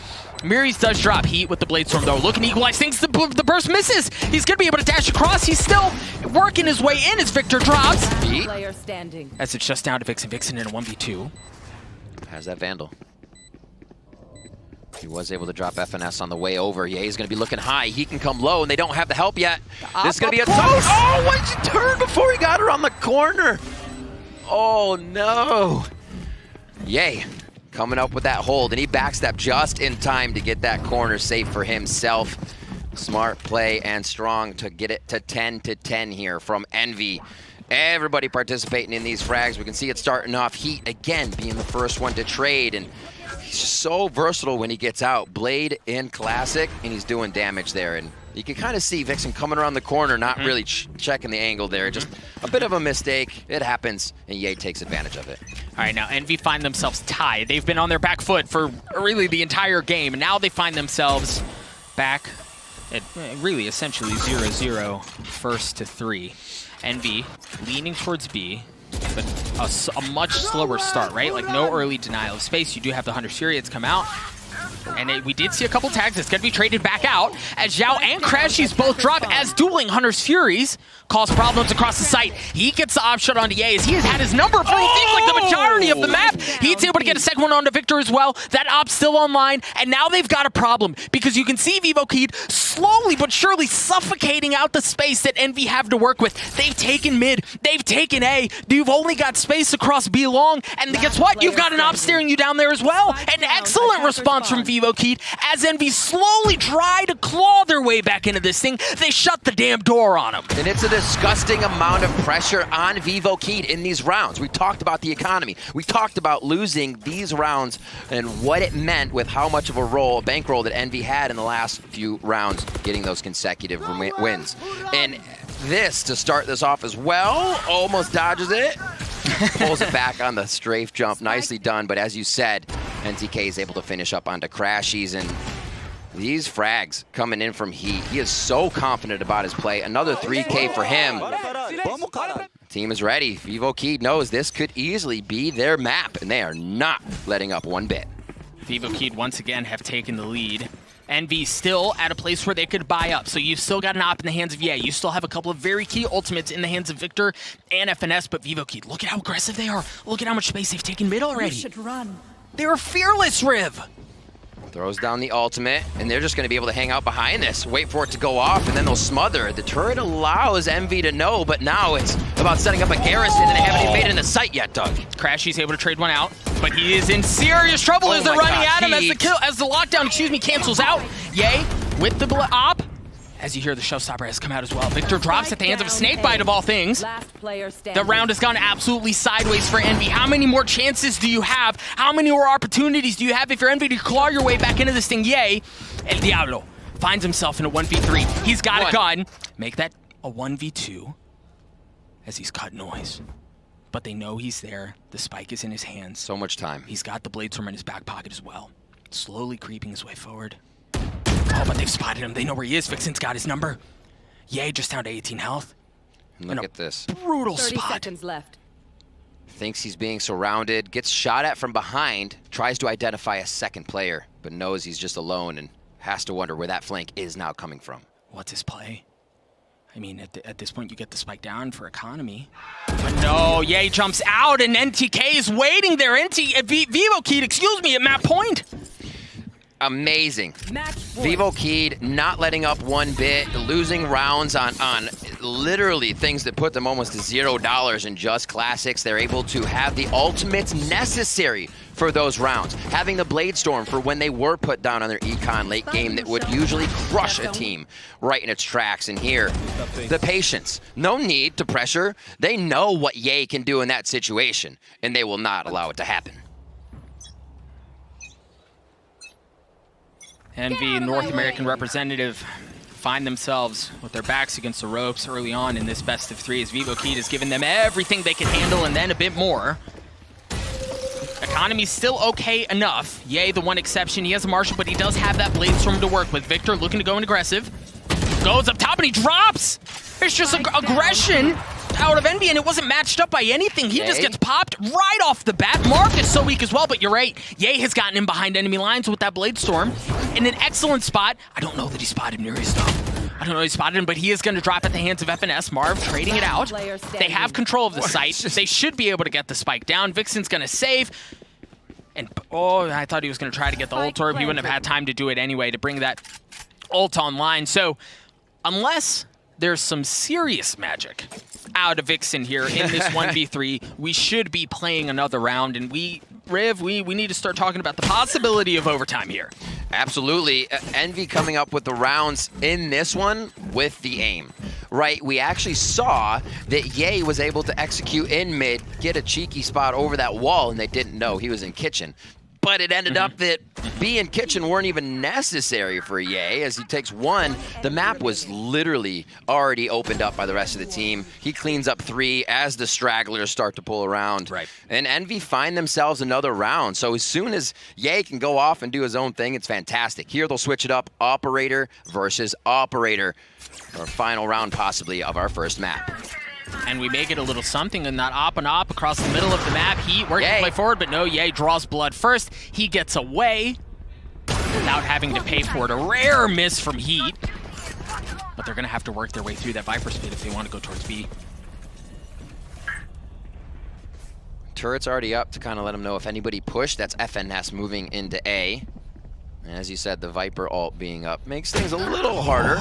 Maurice does drop heat with the Blade Storm though. Looking to equalize things, the burst misses. He's gonna be able to dash across. He's still working his way in as Victor drops. Player standing. As it's just down to Vixen. Vixen in a 1v2. Has that Vandal. He was able to drop FNS on the way over. Yeah, he's going to be looking high. He can come low, and they don't have the help yet. This is going to be a tough... Oh, why did you turn before he got around the corner? Oh, no. Yay. Coming up with that hold, and he backstepped just in time to get that corner safe for himself. Smart play and strong to get it to 10-10 here from Envy. Everybody participating in these frags. We can see it starting off. Heat, again, being the first one to trade, and he's just so versatile when he gets out. Blade in Classic, and he's doing damage there. And you can kind of see Vixen coming around the corner, not really checking the angle there. Just a bit of a mistake. It happens, and Ye takes advantage of it. All right, now Envy find themselves tied. They've been on their back foot for really the entire game, and now they find themselves back at really essentially 0-0, first to 3. Envy leaning towards B, but a much slower start, right? Like no early denial of space. You do have the Hunter's Fury. It's come out. And we did see a couple tags. It's going to be traded back out as Zhao and Crashies both drop as dueling Hunter's Furies cause problems across the site. He gets the op shot onto Ye as he has had his number for it seems like the majority of the map. He's able to get a second one onto Victor as well. That op's still online, and now they've got a problem because you can see Vivo Kid slowly but surely suffocating out the space that Envy have to work with. They've taken mid, they've taken A. You've only got space across B long, and guess what? You've got an op staring you down there as well. An excellent response from Vivo Kid as Envy slowly try to claw their way back into this thing. They shut the damn door on him. And it's a disgusting amount of pressure on Vivo Kid in these rounds. We talked about the economy. We talked about losing these rounds and what it meant with how much of a bankroll that Envy had in the last few rounds, getting those consecutive wins. And this, to start this off as well, almost dodges it. Pulls it back on the strafe jump. Nicely done, but as you said, NTK is able to finish up onto Crashies, and these frags coming in from Heat. He is so confident about his play. Another 3K for him. Team is ready. Vivo Kid knows this could easily be their map, and they are not letting up one bit. Vivo Kid once again have taken the lead. Envy still at a place where they could buy up. So you've still got an op in the hands of Ye. You still have a couple of very key ultimates in the hands of Victor and FNS, but Vivo Kid, look at how aggressive they are. Look at how much space they've taken mid already. You should run. They're fearless, Riv. Throws down the ultimate, and they're just going to be able to hang out behind this, wait for it to go off, and then they'll smother. The turret allows Envy to know, but now it's about setting up a garrison, and they haven't even made it in the site yet, Doug. Crashy's able to trade one out, but he is in serious trouble as they're running at him as the lockdown, cancels out. Ye with the op. As you hear, the showstopper has come out as well. Victor drops at the hands of a snakebite of all things. The round has gone absolutely sideways for Envy. How many more chances do you have? How many more opportunities do you have if you're Envy to claw your way back into this thing? Yay. El Diablo finds himself in a 1v3. He's got a gun. Make that a 1v2 as he's cut noise. But they know he's there. The spike is in his hands. So much time. He's got the blade storm in his back pocket as well. Slowly creeping his way forward. Oh, but they've spotted him. They know where he is. Vixen's got his number. Yay, just down to 18 health. And look at this. Brutal 30 spot. seconds left. Thinks he's being surrounded, gets shot at from behind, tries to identify a second player, but knows he's just alone and has to wonder where that flank is now coming from. What's his play? I mean, at this point, you get the spike down for economy. But no, Ye jumps out, and NTK is waiting there. Vivo Kid, excuse me, at map point. Amazing. Vivo Kid not letting up one bit, losing rounds on literally things that put them almost to $0 in just classics. They're able to have the ultimates necessary for those rounds. Having the Blade Storm for when they were put down on their econ late game that would usually crush a team right in its tracks. And here, the patience. No need to pressure. They know what Ye can do in that situation, and they will not allow it to happen. Envy, North American representative, find themselves with their backs against the ropes early on in this best of 3 as Vivo Kid has given them everything they can handle and then a bit more. Economy's still okay enough. Yay, the one exception. He has a Marshall, but he does have that Bladestorm to work with. Victor looking to go in aggressive. Goes up top and he drops. It's just aggression out of Envy, and it wasn't matched up by anything. He just gets popped right off the bat. Marv is so weak as well, but you're right. Yay has gotten him behind enemy lines with that Bladestorm in an excellent spot. I don't know that he spotted Nereus though. I don't know if he spotted him, but he is going to drop at the hands of FNS. Marv trading it out. They have control of the site. They should be able to get the spike down. Vixen's going to save. And, oh, I thought he was going to try to get the ult orb. He wouldn't have had time to do it anyway to bring that ult online. So, unless there's some serious magic out of Vixen here in this 1v3, we should be playing another round. And Riv, we need to start talking about the possibility of overtime here. Absolutely. Envy coming up with the rounds in this one with the aim, right? We actually saw that Ye was able to execute in mid, get a cheeky spot over that wall, and they didn't know he was in kitchen. But it ended up that B and kitchen weren't even necessary for Ye. As he takes one, the map was literally already opened up by the rest of the team. He cleans up 3 as the stragglers start to pull around. Right. And Envy find themselves another round. So as soon as Ye can go off and do his own thing, it's fantastic. Here they'll switch it up, operator versus operator. Our final round possibly of our first map. And we make it a little something in that op and op across the middle of the map. Heat working to play forward, but no, Ye draws blood first. He gets away without having to pay for it. A rare miss from Heat. But they're going to have to work their way through that Viper speed if they want to go towards B. Turret's already up to kind of let them know if anybody pushed. That's FNS moving into A. And as you said, the Viper ult being up makes things a little harder.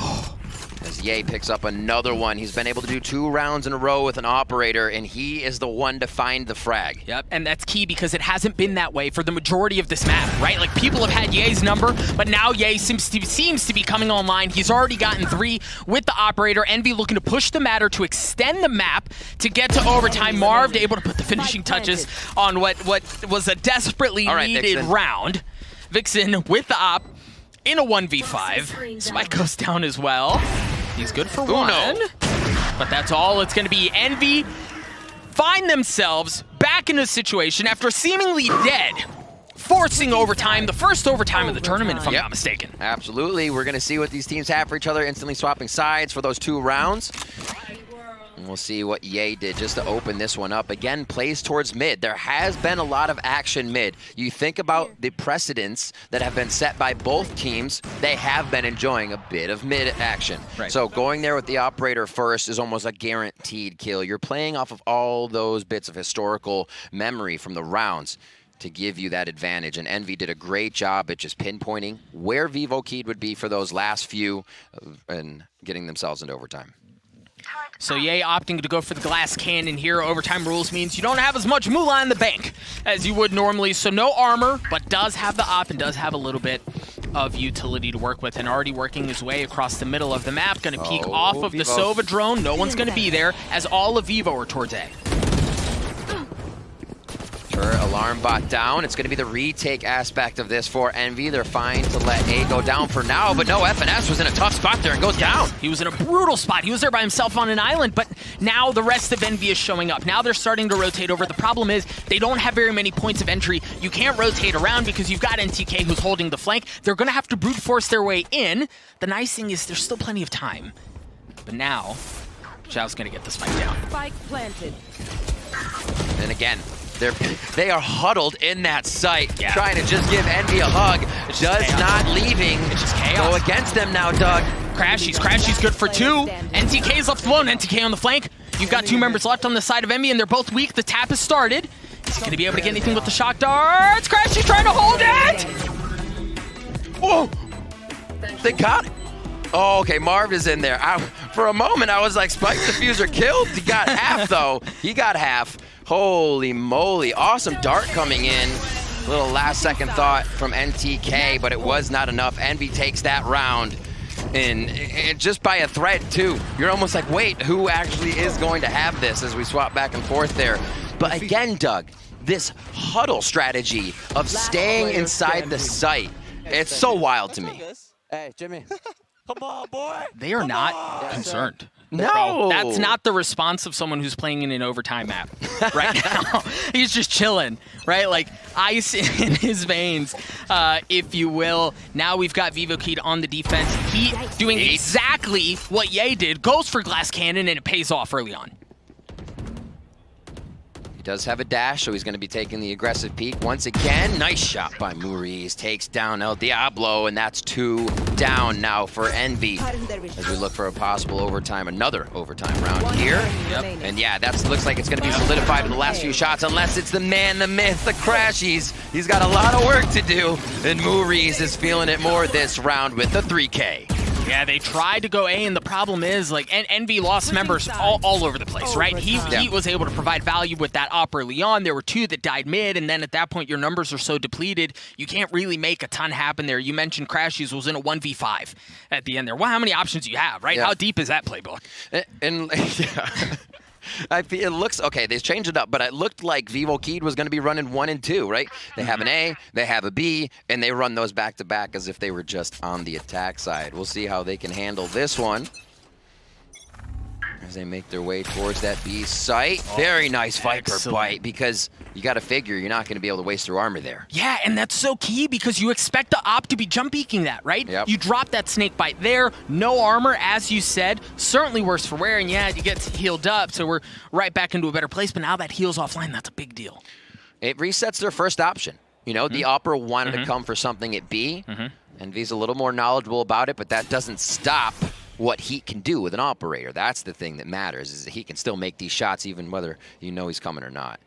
As Ye picks up another one. He's been able to do 2 rounds in a row with an operator, and he is the one to find the frag. Yep, and that's key because it hasn't been that way for the majority of this map, right? Like, people have had Ye's number, but now Ye seems to be coming online. He's already gotten 3 with the operator. Envy looking to push the matter to extend the map to get to overtime. Marv able to put the finishing touches on what was a desperately needed round. Vixen with the op in a 1v5. Spike goes down as well. He's good for one. But that's all it's going to be. Envy find themselves back in a situation after seemingly dead, forcing overtime, the first overtime of the tournament, if I'm not mistaken. Absolutely. We're going to see what these teams have for each other, instantly swapping sides for those 2 rounds. And we'll see what Ye did just to open this one up. Again, plays towards mid. There has been a lot of action mid. You think about the precedents that have been set by both teams, they have been enjoying a bit of mid action. Right. So going there with the operator first is almost a guaranteed kill. You're playing off of all those bits of historical memory from the rounds to give you that advantage. And Envy did a great job at just pinpointing where Vivo Keyed would be for those last few and getting themselves into overtime. So Ye opting to go for the glass cannon here. Overtime rules means you don't have as much moolah in the bank as you would normally. So no armor, but does have the op and does have a little bit of utility to work with. And already working his way across the middle of the map. Going to peek off of the Sova drone. No one's going to be there as all of Vivo are towards A. Turret alarm bot down. It's going to be the retake aspect of this for Envy. They're fine to let A go down for now, but no, FNS was in a tough spot there and goes down. He was in a brutal spot. He was there by himself on an island, but now the rest of Envy is showing up. Now they're starting to rotate over. The problem is they don't have very many points of entry. You can't rotate around because you've got NTK who's holding the flank. They're going to have to brute force their way in. The nice thing is there's still plenty of time. But now, Zhao's going to get the spike down. Spike planted. And again, they are huddled in that site, trying to just give Envy a hug. Does not leaving. It's just chaos. Go against them now, Doug. Crashy's good for 2. NTK's left alone. NTK on the flank. You've got 2 members left on the side of Envy, and they're both weak. The tap has started. Is he going to be able to get anything with the shock darts? Crashy's trying to hold it! Whoa! They got it. Oh, okay, Marv is in there. For a moment, I was like, Spike Diffuser killed. He got half, though. He got half. Holy moly. Awesome dart coming in. A little last second thought from NTK, but it was not enough. Envy takes that round. And just by a thread, too. You're almost like, wait, who actually is going to have this as we swap back and forth there? But again, Doug, this huddle strategy of staying inside the site, it's so wild to me. Hey, Jimmy. Come on, boy. They are not concerned. No. Bro, that's not the response of someone who's playing in an overtime map right now. He's just chilling, right? Like ice in his veins, if you will. Now we've got Vivo Kid on the defense. He doing exactly what Ye did, goes for glass cannon, and it pays off early on. Does have a dash, so he's going to be taking the aggressive peek once again. Nice shot by Maurice. Takes down El Diablo, and that's 2 down now for Envy as we look for a possible overtime, another overtime round here. And yeah, that looks like it's going to be solidified in the last few shots, unless it's the man, the myth, the Crashies. He's got a lot of work to do, and Maurice is feeling it more this round with the 3K. Yeah, they tried to go A, and the problem is, like, Envy lost members all over the place, right? He was able to provide value with that op early on. There were 2 that died mid, and then at that point, your numbers are so depleted, you can't really make a ton happen there. You mentioned Crashies was in a 1v5 at the end there. Well, how many options do you have, right? Yeah. How deep is that playbook? And yeah. It looks okay. They changed it up, but it looked like Vivo Kid was going to be running 1 and 2, right? They have an A, they have a B, and they run those back to back as if they were just on the attack side. We'll see how they can handle this one as they make their way towards that B site. Very nice Viper bite, because you got to figure you're not going to be able to waste your armor there. Yeah, and that's so key because you expect the op to be jump peeking that, right? Yep. You drop that snake bite there, no armor, as you said, certainly worse for wear, and yeah, you get healed up, so we're right back into a better place, but now that heal's offline, that's a big deal. It resets their first option. You know, the opera wanted to come for something at B, and V's a little more knowledgeable about it, but that doesn't stop what he can do with an operator. That's the thing that matters, is that he can still make these shots even whether you know he's coming or not.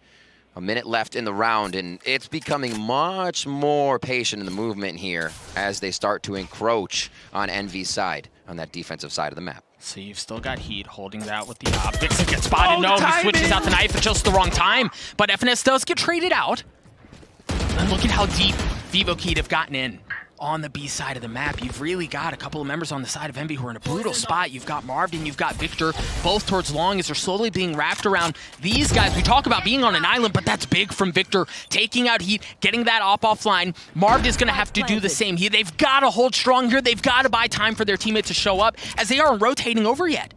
A minute left in the round, and it's becoming much more patient in the movement here as they start to encroach on Envy's side, on that defensive side of the map. So you've still got Heat holding that with the op. Vixen gets spotted. No, he switches out the knife at just the wrong time, but FNS does get traded out. And look at how deep Vivo Kid have gotten in. On the B side of the map, you've really got a couple of members on the side of Envy who are in a brutal spot. You've got Marvin, you've got Victor, both towards long as they're slowly being wrapped around these guys. We talk about being on an island, but that's big from Victor. Taking out Heat, getting that op offline. Marvin is going to have to do the same. They've got to hold strong here. They've got to buy time for their teammates to show up as they aren't rotating over yet.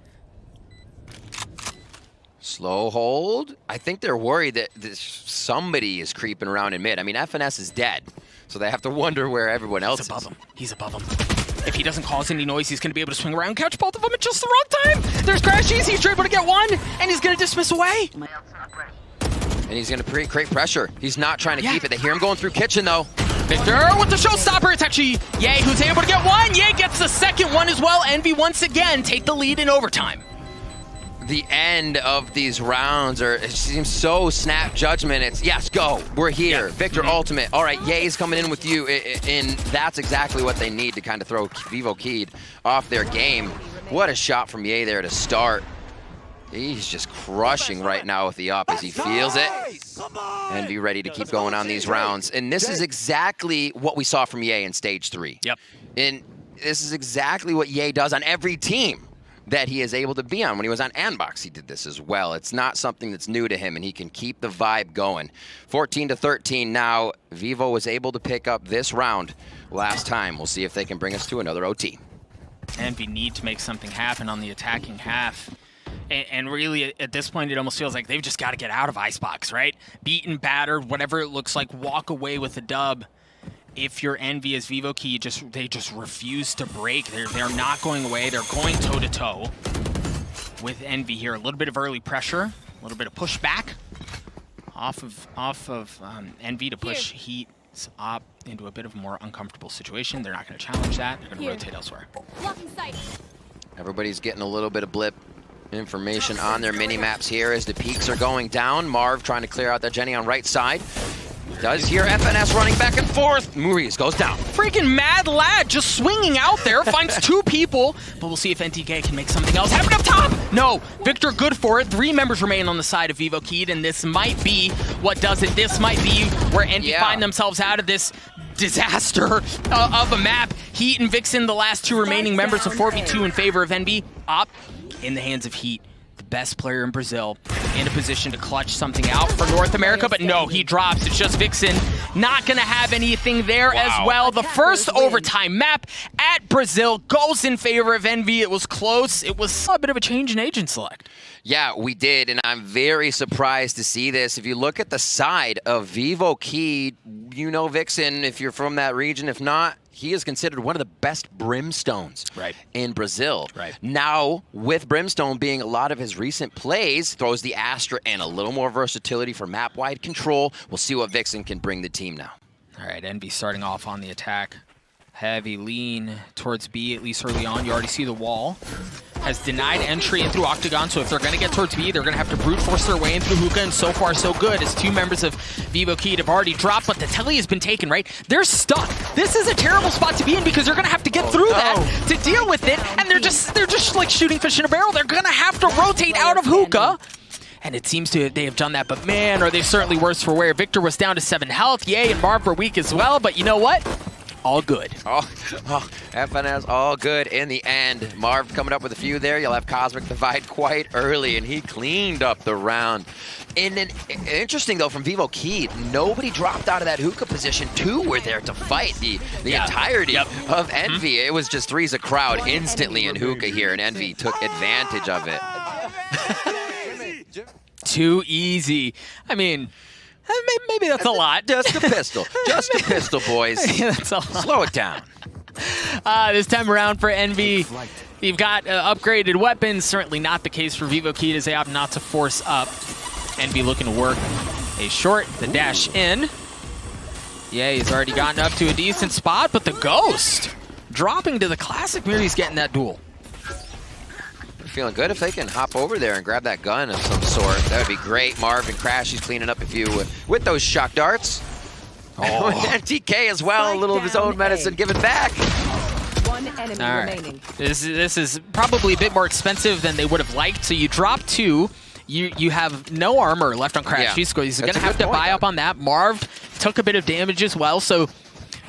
Slow hold. I think they're worried that somebody is creeping around in mid. I mean, FNS is dead, so they have to wonder where everyone else is. He's above him. If he doesn't cause any noise, he's going to be able to swing around and catch both of them at just the wrong time. There's Crashies. He's able to get one, and he's going to dismiss away. And he's going to create pressure. He's not trying to keep it. They hear him going through kitchen, though. Victor with the showstopper. It's actually Ye who's able to get one. Ye gets the second one as well. Envy once again take the lead in overtime. The end of these rounds it seems so snap judgment. It's yes, go, we're here. Yeah. Victor ultimate. All right, Ye's coming in with you, and that's exactly what they need to kind of throw Vivo Kid off their game. What a shot from Ye there to start. He's just crushing right now with the op as he feels it. And be ready to keep going on these rounds. And this is exactly what we saw from Ye in stage 3. Yep. And this is exactly what Ye does on every team that he is able to be on. When he was on Anbox, he did this as well. It's not something that's new to him, and he can keep the vibe going. 14-13 now. Vivo was able to pick up this round last time. We'll see if they can bring us to another OT. Envy need to make something happen on the attacking half. And really, at this point, it almost feels like they've just got to get out of Icebox, right? Beaten, battered, whatever it looks like, walk away with a dub. If you're Envy as Vivo Kid, they just refuse to break. They're not going away. They're going toe-to-toe with Envy here. A little bit of early pressure, a little bit of pushback off of Envy to push Heat up into a bit of a more uncomfortable situation. They're not going to challenge that. They're going to rotate elsewhere. Everybody's getting a little bit of blip information on their mini-maps here as the peaks are going down. Marv trying to clear out that Jenny on right side. Does hear FNS running back and forth. Maurice goes down. Freaking mad lad just swinging out there, finds 2 people, but we'll see if NTK can make something else happen up top. No, Victor good for it. 3 members remain on the side of Vivo Kid, and this might be what does it. This might be where Envy find themselves out of this disaster of a map. Heat and Vixen, the last 2 remaining members of 4v2 in favor of Envy. Op in the hands of Heat. the best player in Brazil, in a position to clutch something out for North America, but no, he drops. It's just Vixen not going to have anything there as well. The first overtime map at Brazil goes in favor of Envy. It was close. It was a bit of a change in agent select. Yeah, we did, and I'm very surprised to see this. If you look at the side of Vivo Key, you know Vixen, if you're from that region. If not, he is considered one of the best Brimstones in Brazil. Now, with Brimstone being a lot of his recent plays, throws the Astra and a little more versatility for map-wide control. We'll see what Vixen can bring the team now. All right, Envy starting off on the attack. Heavy lean towards B, at least early on. You already see the wall. Has denied entry in through Octagon, so if they're going to get towards B, they're going to have to brute force their way in through Hookah, and so far so good, as two members of Vivo Key have already dropped, but the telly has been taken, right? They're stuck. This is a terrible spot to be in because they're going to have to get through that to deal with it, and they're just like shooting fish in a barrel. They're going to have to rotate out of Hookah. And it seems they have done that, but man, are they certainly worse for wear. Victor was down to 7 health. Yay, and Marv were weak as well, but you know what? All good. FNS all good in the end. Marv coming up with a few there. You'll have Cosmic Divide quite early, and he cleaned up the round. And then, interesting though, from Vivo Key, nobody dropped out of that Hookah position. Two were there to fight the entirety of Envy. It was just three's a crowd instantly in Hookah here, and Envy took advantage of it. Too easy. I mean, maybe that's a lot. Just a pistol. Just a pistol, boys. That's a lot. Slow it down. This time around for Envy, you've got upgraded weapons. Certainly not the case for Vivo Key as they opt not to force up. Envy looking to work a short, the dash in. Yeah, he's already gotten up to a decent spot, but the Ghost dropping to the classic mirror. He's getting that duel. Feeling good if they can hop over there and grab that gun of some sort. That would be great. Marv and Crash, he's cleaning up a few with those shock darts. And TK as well, a little of his own medicine given back. One enemy remaining. This is probably a bit more expensive than they would have liked. So you drop 2. You have no armor left on Crash. He's going to have to buy up on that. Marv took a bit of damage as well. So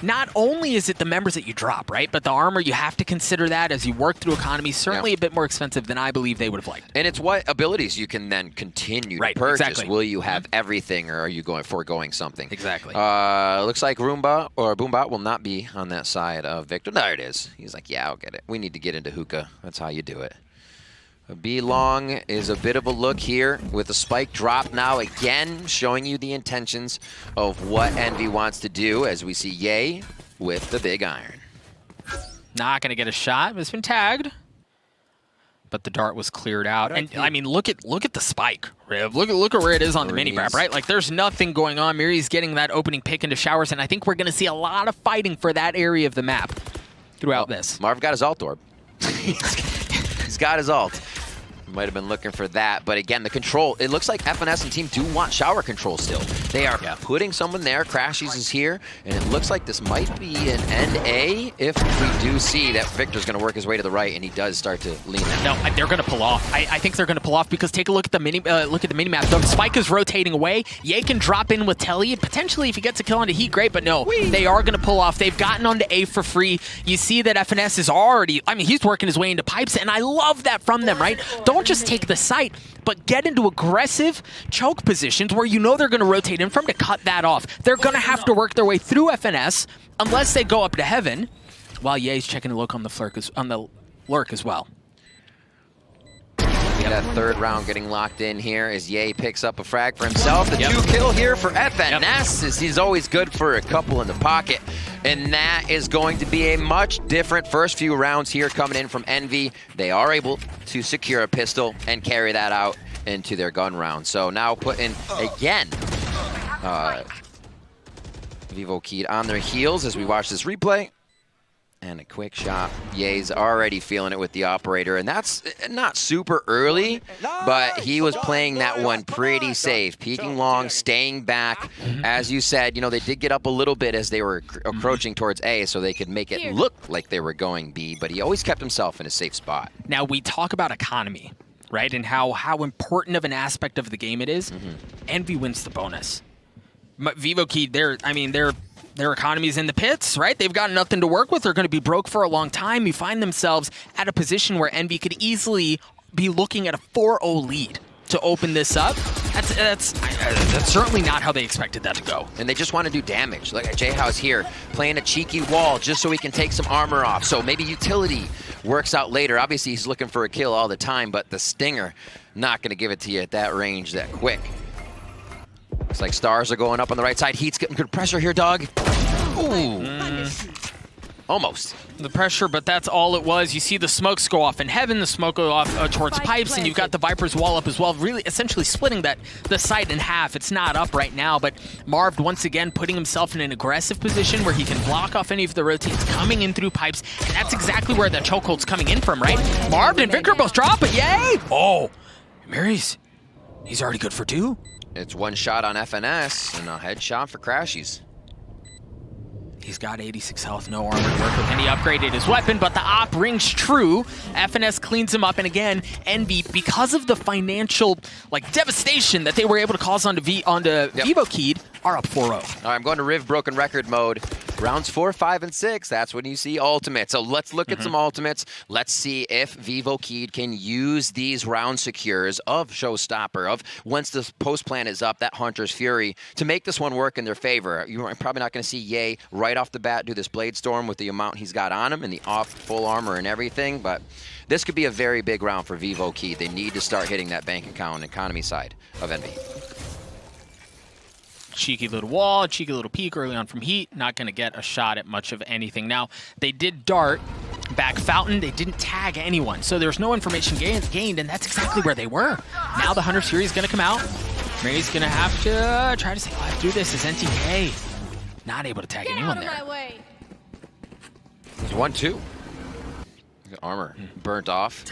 not only is it the members that you drop, right? But the armor, you have to consider that as you work through economy. Certainly a bit more expensive than I believe they would have liked. And it's what abilities you can then continue to purchase. Exactly. Will you have everything, or are you foregoing something? Exactly. Looks like Roomba or Boombot will not be on that side of Victor. There it is. He's like, yeah, I'll get it. We need to get into Hookah. That's how you do it. B-Long is a bit of a look here with the spike drop now again, showing you the intentions of what Envy wants to do as we see Ye with the big iron. Not going to get a shot, but it's been tagged. But the dart was cleared out. And I mean, look at the spike, Riv. Look at where it is on the minimap, right? Like there's nothing going on. Miri's getting that opening pick into showers, and I think we're going to see a lot of fighting for that area of the map throughout this. Marv got his ult orb. He's got his ult. Might have been looking for that, but again, the control, it looks like FNS and team do want shower control still. They are putting someone there. Crashies is here, and it looks like this might be an end A if we do see that Victor's going to work his way to the right, and he does start to lean in. No, they're going to pull off. I think they're going to pull off because take a look at the minimap. The spike is rotating away. Ye can drop in with Telly, and potentially if he gets a kill onto Heat, great, but no, they are going to pull off. They've gotten onto A for free. You see that FNS is already, I mean, he's working his way into pipes, and I love that from them, right? Don't just take the site, but get into aggressive choke positions where you know they're going to rotate in from to cut that off. They're going to have to work their way through FNS unless they go up to heaven, while Ye's checking a look on the lurk as well. That third round getting locked in here as Ye picks up a frag for himself. The 2-kill here for FNS as he's always good for a couple in the pocket. And that is going to be a much different first few rounds here coming in from Envy. They are able to secure a pistol and carry that out into their gun round. So now putting, again, Vivo Key on their heels as we watch this replay. And a quick shot. Ye's already feeling it with the operator, and that's not super early, but he was playing that one pretty safe. Peeking long, staying back. As you said, you know, they did get up a little bit as they were approaching towards A, so they could make it look like they were going B, but he always kept himself in a safe spot. Now, we talk about economy, right, and how important of an aspect of the game it is. Envy wins the bonus. Vivo Key, their economy's in the pits, right? They've got nothing to work with. They're going to be broke for a long time. You find themselves at a position where Envy could easily be looking at a 4-0 lead to open this up. That's certainly not how they expected that to go. And they just want to do damage. Look at J-House here, playing a cheeky wall just so he can take some armor off. So maybe utility works out later. Obviously, he's looking for a kill all the time, but the Stinger, not going to give it to you at that range that quick. Looks like stars are going up on the right side. Heat's getting good pressure here, dog. Ooh. Almost. The pressure, but that's all it was. You see the smokes go off in heaven, the smoke go off towards pipes, and you've got the Viper's wall up as well, really essentially splitting the site in half. It's not up right now, but Marv once again putting himself in an aggressive position where he can block off any of the rotates coming in through pipes, and that's exactly where the chokehold's coming in from, right? Marv and Victor both drop it, yay! Oh, Mary's, he's already good for 2. It's one shot on FNS and a headshot for Crashies. He's got 86 health, no armor to work with, and he upgraded his weapon, but the op rings true. FNS cleans him up, and again, Envy, because of the financial devastation that they were able to cause onto Vivo Keyed, are up 4-0. All right, I'm going to Riv broken record mode. Rounds 4, 5, and 6, that's when you see ultimates. So let's look at some ultimates. Let's see if Vivo Keyed can use these round secures of Showstopper, of once the post plan is up, that Hunter's Fury, to make this one work in their favor. You're probably not going to see Ye right off the bat do this Blade Storm with the amount he's got on him and the off full armor and everything, but this could be a very big round for Vivo Keyed. They need to start hitting that bank account and economy side of Envy. Cheeky little wall, cheeky little peek early on from Heat. Not going to get a shot at much of anything. Now, they did dart back Fountain. They didn't tag anyone, so there's no information gained, and that's exactly where they were. Now the Hunter's Fury is going to come out. Mary's going to have to try to say, oh, through this is NTK. Not able to tag anyone there. There's 1-2. Armor burnt off.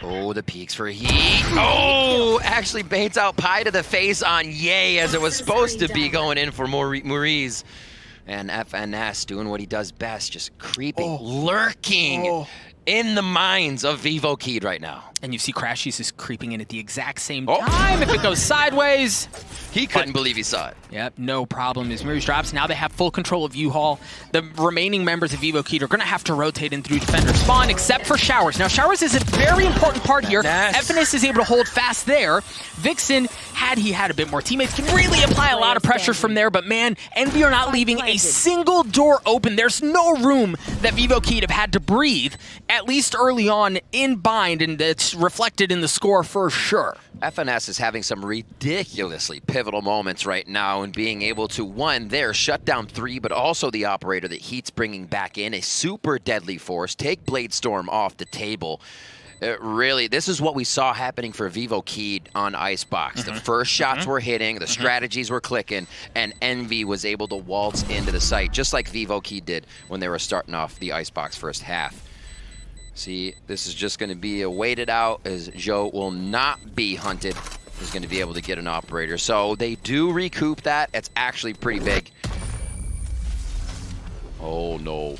Oh, the peaks for Heat. Oh, actually baits out Pie to the face on Ye as it was supposed to be going in for Maurice. And FNS doing what he does best, just creeping, lurking in the minds of Vivo Keyed right now. And you see Crashies is creeping in at the exact same time. If it goes sideways. He couldn't believe he saw it. Yep, no problem. As Mirrors drops, now they have full control of U-Haul. The remaining members of Vivo Keyed are going to have to rotate in through Defender spawn, except for Showers. Now, Showers is a very important part here. FNS is able to hold fast there. Vixen, had he had a bit more teammates, can really apply a lot of pressure from there. But man, Envy are not leaving a single door open. There's no room that Vivo Keyed have had to breathe, at least early on in bind, and it's reflected in the score for sure. FNS is having some ridiculously pivotal moments right now and being able to, one, there, shut down 3, but also the operator that Heat's bringing back in, a super deadly force, take Blade Storm off the table. Really, this is what we saw happening for Vivo Keyed on Icebox. The first shots were hitting, the strategies were clicking, and Envy was able to waltz into the site, just like Vivo Keyed did when they were starting off the Icebox first half. See, this is just going to be a waited out as Joe will not be hunted. He's going to be able to get an operator. So they do recoup that. It's actually pretty big. Oh, no.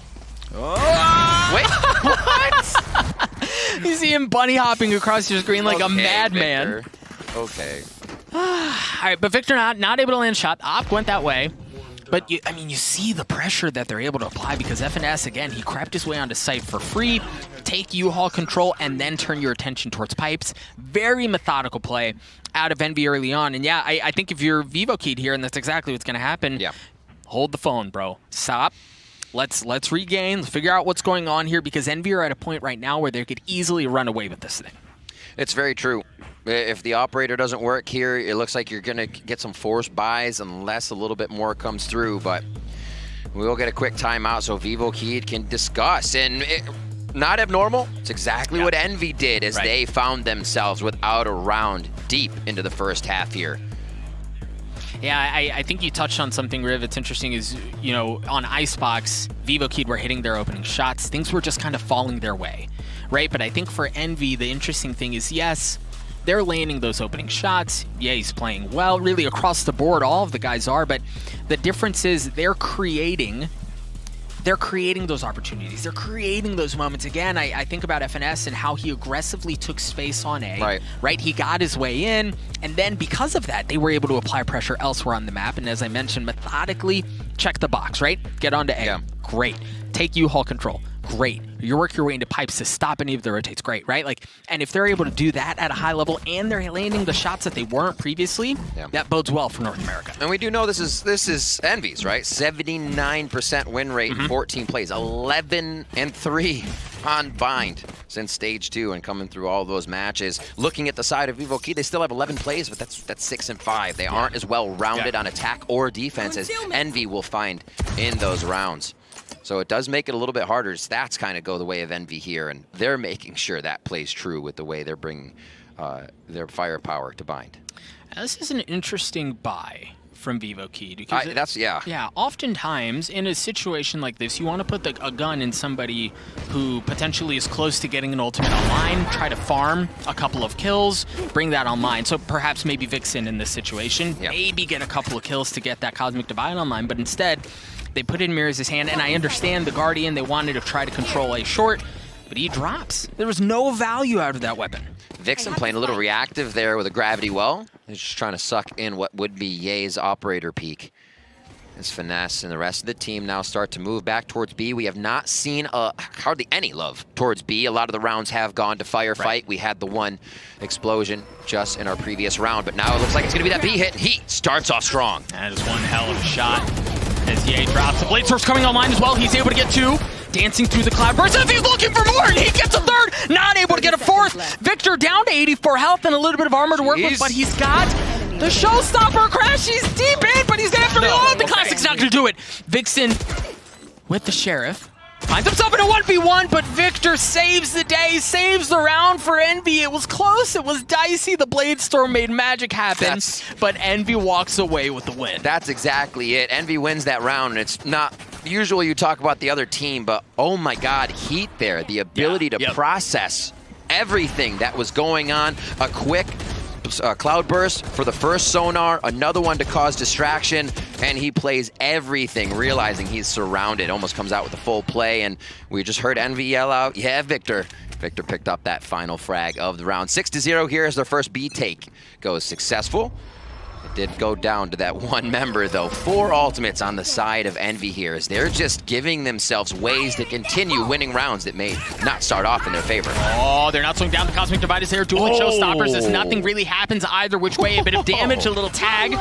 Oh. Wait, what? You see him bunny hopping across your screen like a madman. Okay. All right, but Victor not able to land shot. Op went that way. But, you see the pressure that they're able to apply because FNS, again, he crept his way onto site for free, take U-Haul control, and then turn your attention towards pipes. Very methodical play out of Envy early on. And, yeah, I think if you're Vivo Keyed here, and that's exactly what's going to happen, hold the phone, bro. Stop. Let's regain, let's figure out what's going on here because Envy are at a point right now where they could easily run away with this thing. It's very true. If the operator doesn't work here, it looks like you're going to get some forced buys unless a little bit more comes through. But we will get a quick timeout so Vivo Keyed can discuss. And not abnormal. It's exactly what Envy did as they found themselves without a round deep into the first half here. Yeah, I think you touched on something, Riv. It's interesting is, on Icebox, Vivo Keyed were hitting their opening shots. Things were just kind of falling their way, right? But I think for Envy, the interesting thing is, yes, they're landing those opening shots. Yeah, he's playing well, really across the board. All of the guys are, but the difference is they're creating those opportunities. They're creating those moments. Again, I think about FNS and how he aggressively took space on A, right? He got his way in, and then because of that, they were able to apply pressure elsewhere on the map, and as I mentioned, methodically check the box, right? Get onto A. Great. Take U-Haul control. great. You work your way into pipes to stop any of the rotates, great, right? Like, and if they're able to do that at a high level and they're landing the shots that they weren't previously, that bodes well for North America. And we do know this is Envy's, right? 79% win rate in 14 plays, 11-3 on Bind since stage 2 and coming through all those matches. Looking at the side of Vivo Key, they still have 11 plays, but that's 6-5. They aren't as well rounded on attack or defense as Envy will find in those rounds. So it does make it a little bit harder. Stats kind of go the way of Envy here, and they're making sure that plays true with the way they're bringing their firepower to Bind. This is an interesting buy from Vivo Key. Because yeah, oftentimes in a situation like this, you want to put a gun in somebody who potentially is close to getting an ultimate online, try to farm a couple of kills, bring that online. So perhaps maybe Vixen in this situation, maybe get a couple of kills to get that Cosmic Divide online, but instead they put it in Mirrors' hand, and I understand the Guardian, they wanted to try to control A short, but he drops. There was no value out of that weapon. Vixen playing a little reactive there with a gravity well. He's just trying to suck in what would be Ye's operator peak. As Finesse and the rest of the team now start to move back towards B. We have not seen hardly any love towards B. A lot of the rounds have gone to firefight. Right. We had the one explosion just in our previous round, but now it looks like it's going to be that B hit. He starts off strong. That is one hell of a shot. As Ye drops, the Blade Source coming online as well. He's able to get 2. Dancing through the cloud burst. If he's looking for more, and he gets a 3rd. Not able to get a 4th. Victor down to 84 health and a little bit of armor to work with, but he's got the showstopper crash. He's deep in, but he's going to have to reload. The Classic's not going to do it. Vixen with the Sheriff. Finds himself in a 1v1, but Victor saves the day, saves the round for Envy. It was close, it was dicey. The Blade Storm made magic happen, but Envy walks away with the win. That's exactly it. Envy wins that round, and it's not usual you talk about the other team, but oh my God, Heat there. The ability to process everything that was going on. A quick cloud burst for the first sonar, another one to cause distraction, and he plays everything, realizing he's surrounded. Almost comes out with a full play, and we just heard Envy yell out, yeah, Victor. Victor picked up that final frag of the round. 6-0 here as their first B take goes successful. It did go down to that one member, though. 4 ultimates on the side of Envy here as they're just giving themselves ways to continue winning rounds that may not start off in their favor. Oh, they're not slowing down. The Cosmic Divide is there. Dueling showstoppers as nothing really happens either which way. A bit of damage, a little tag,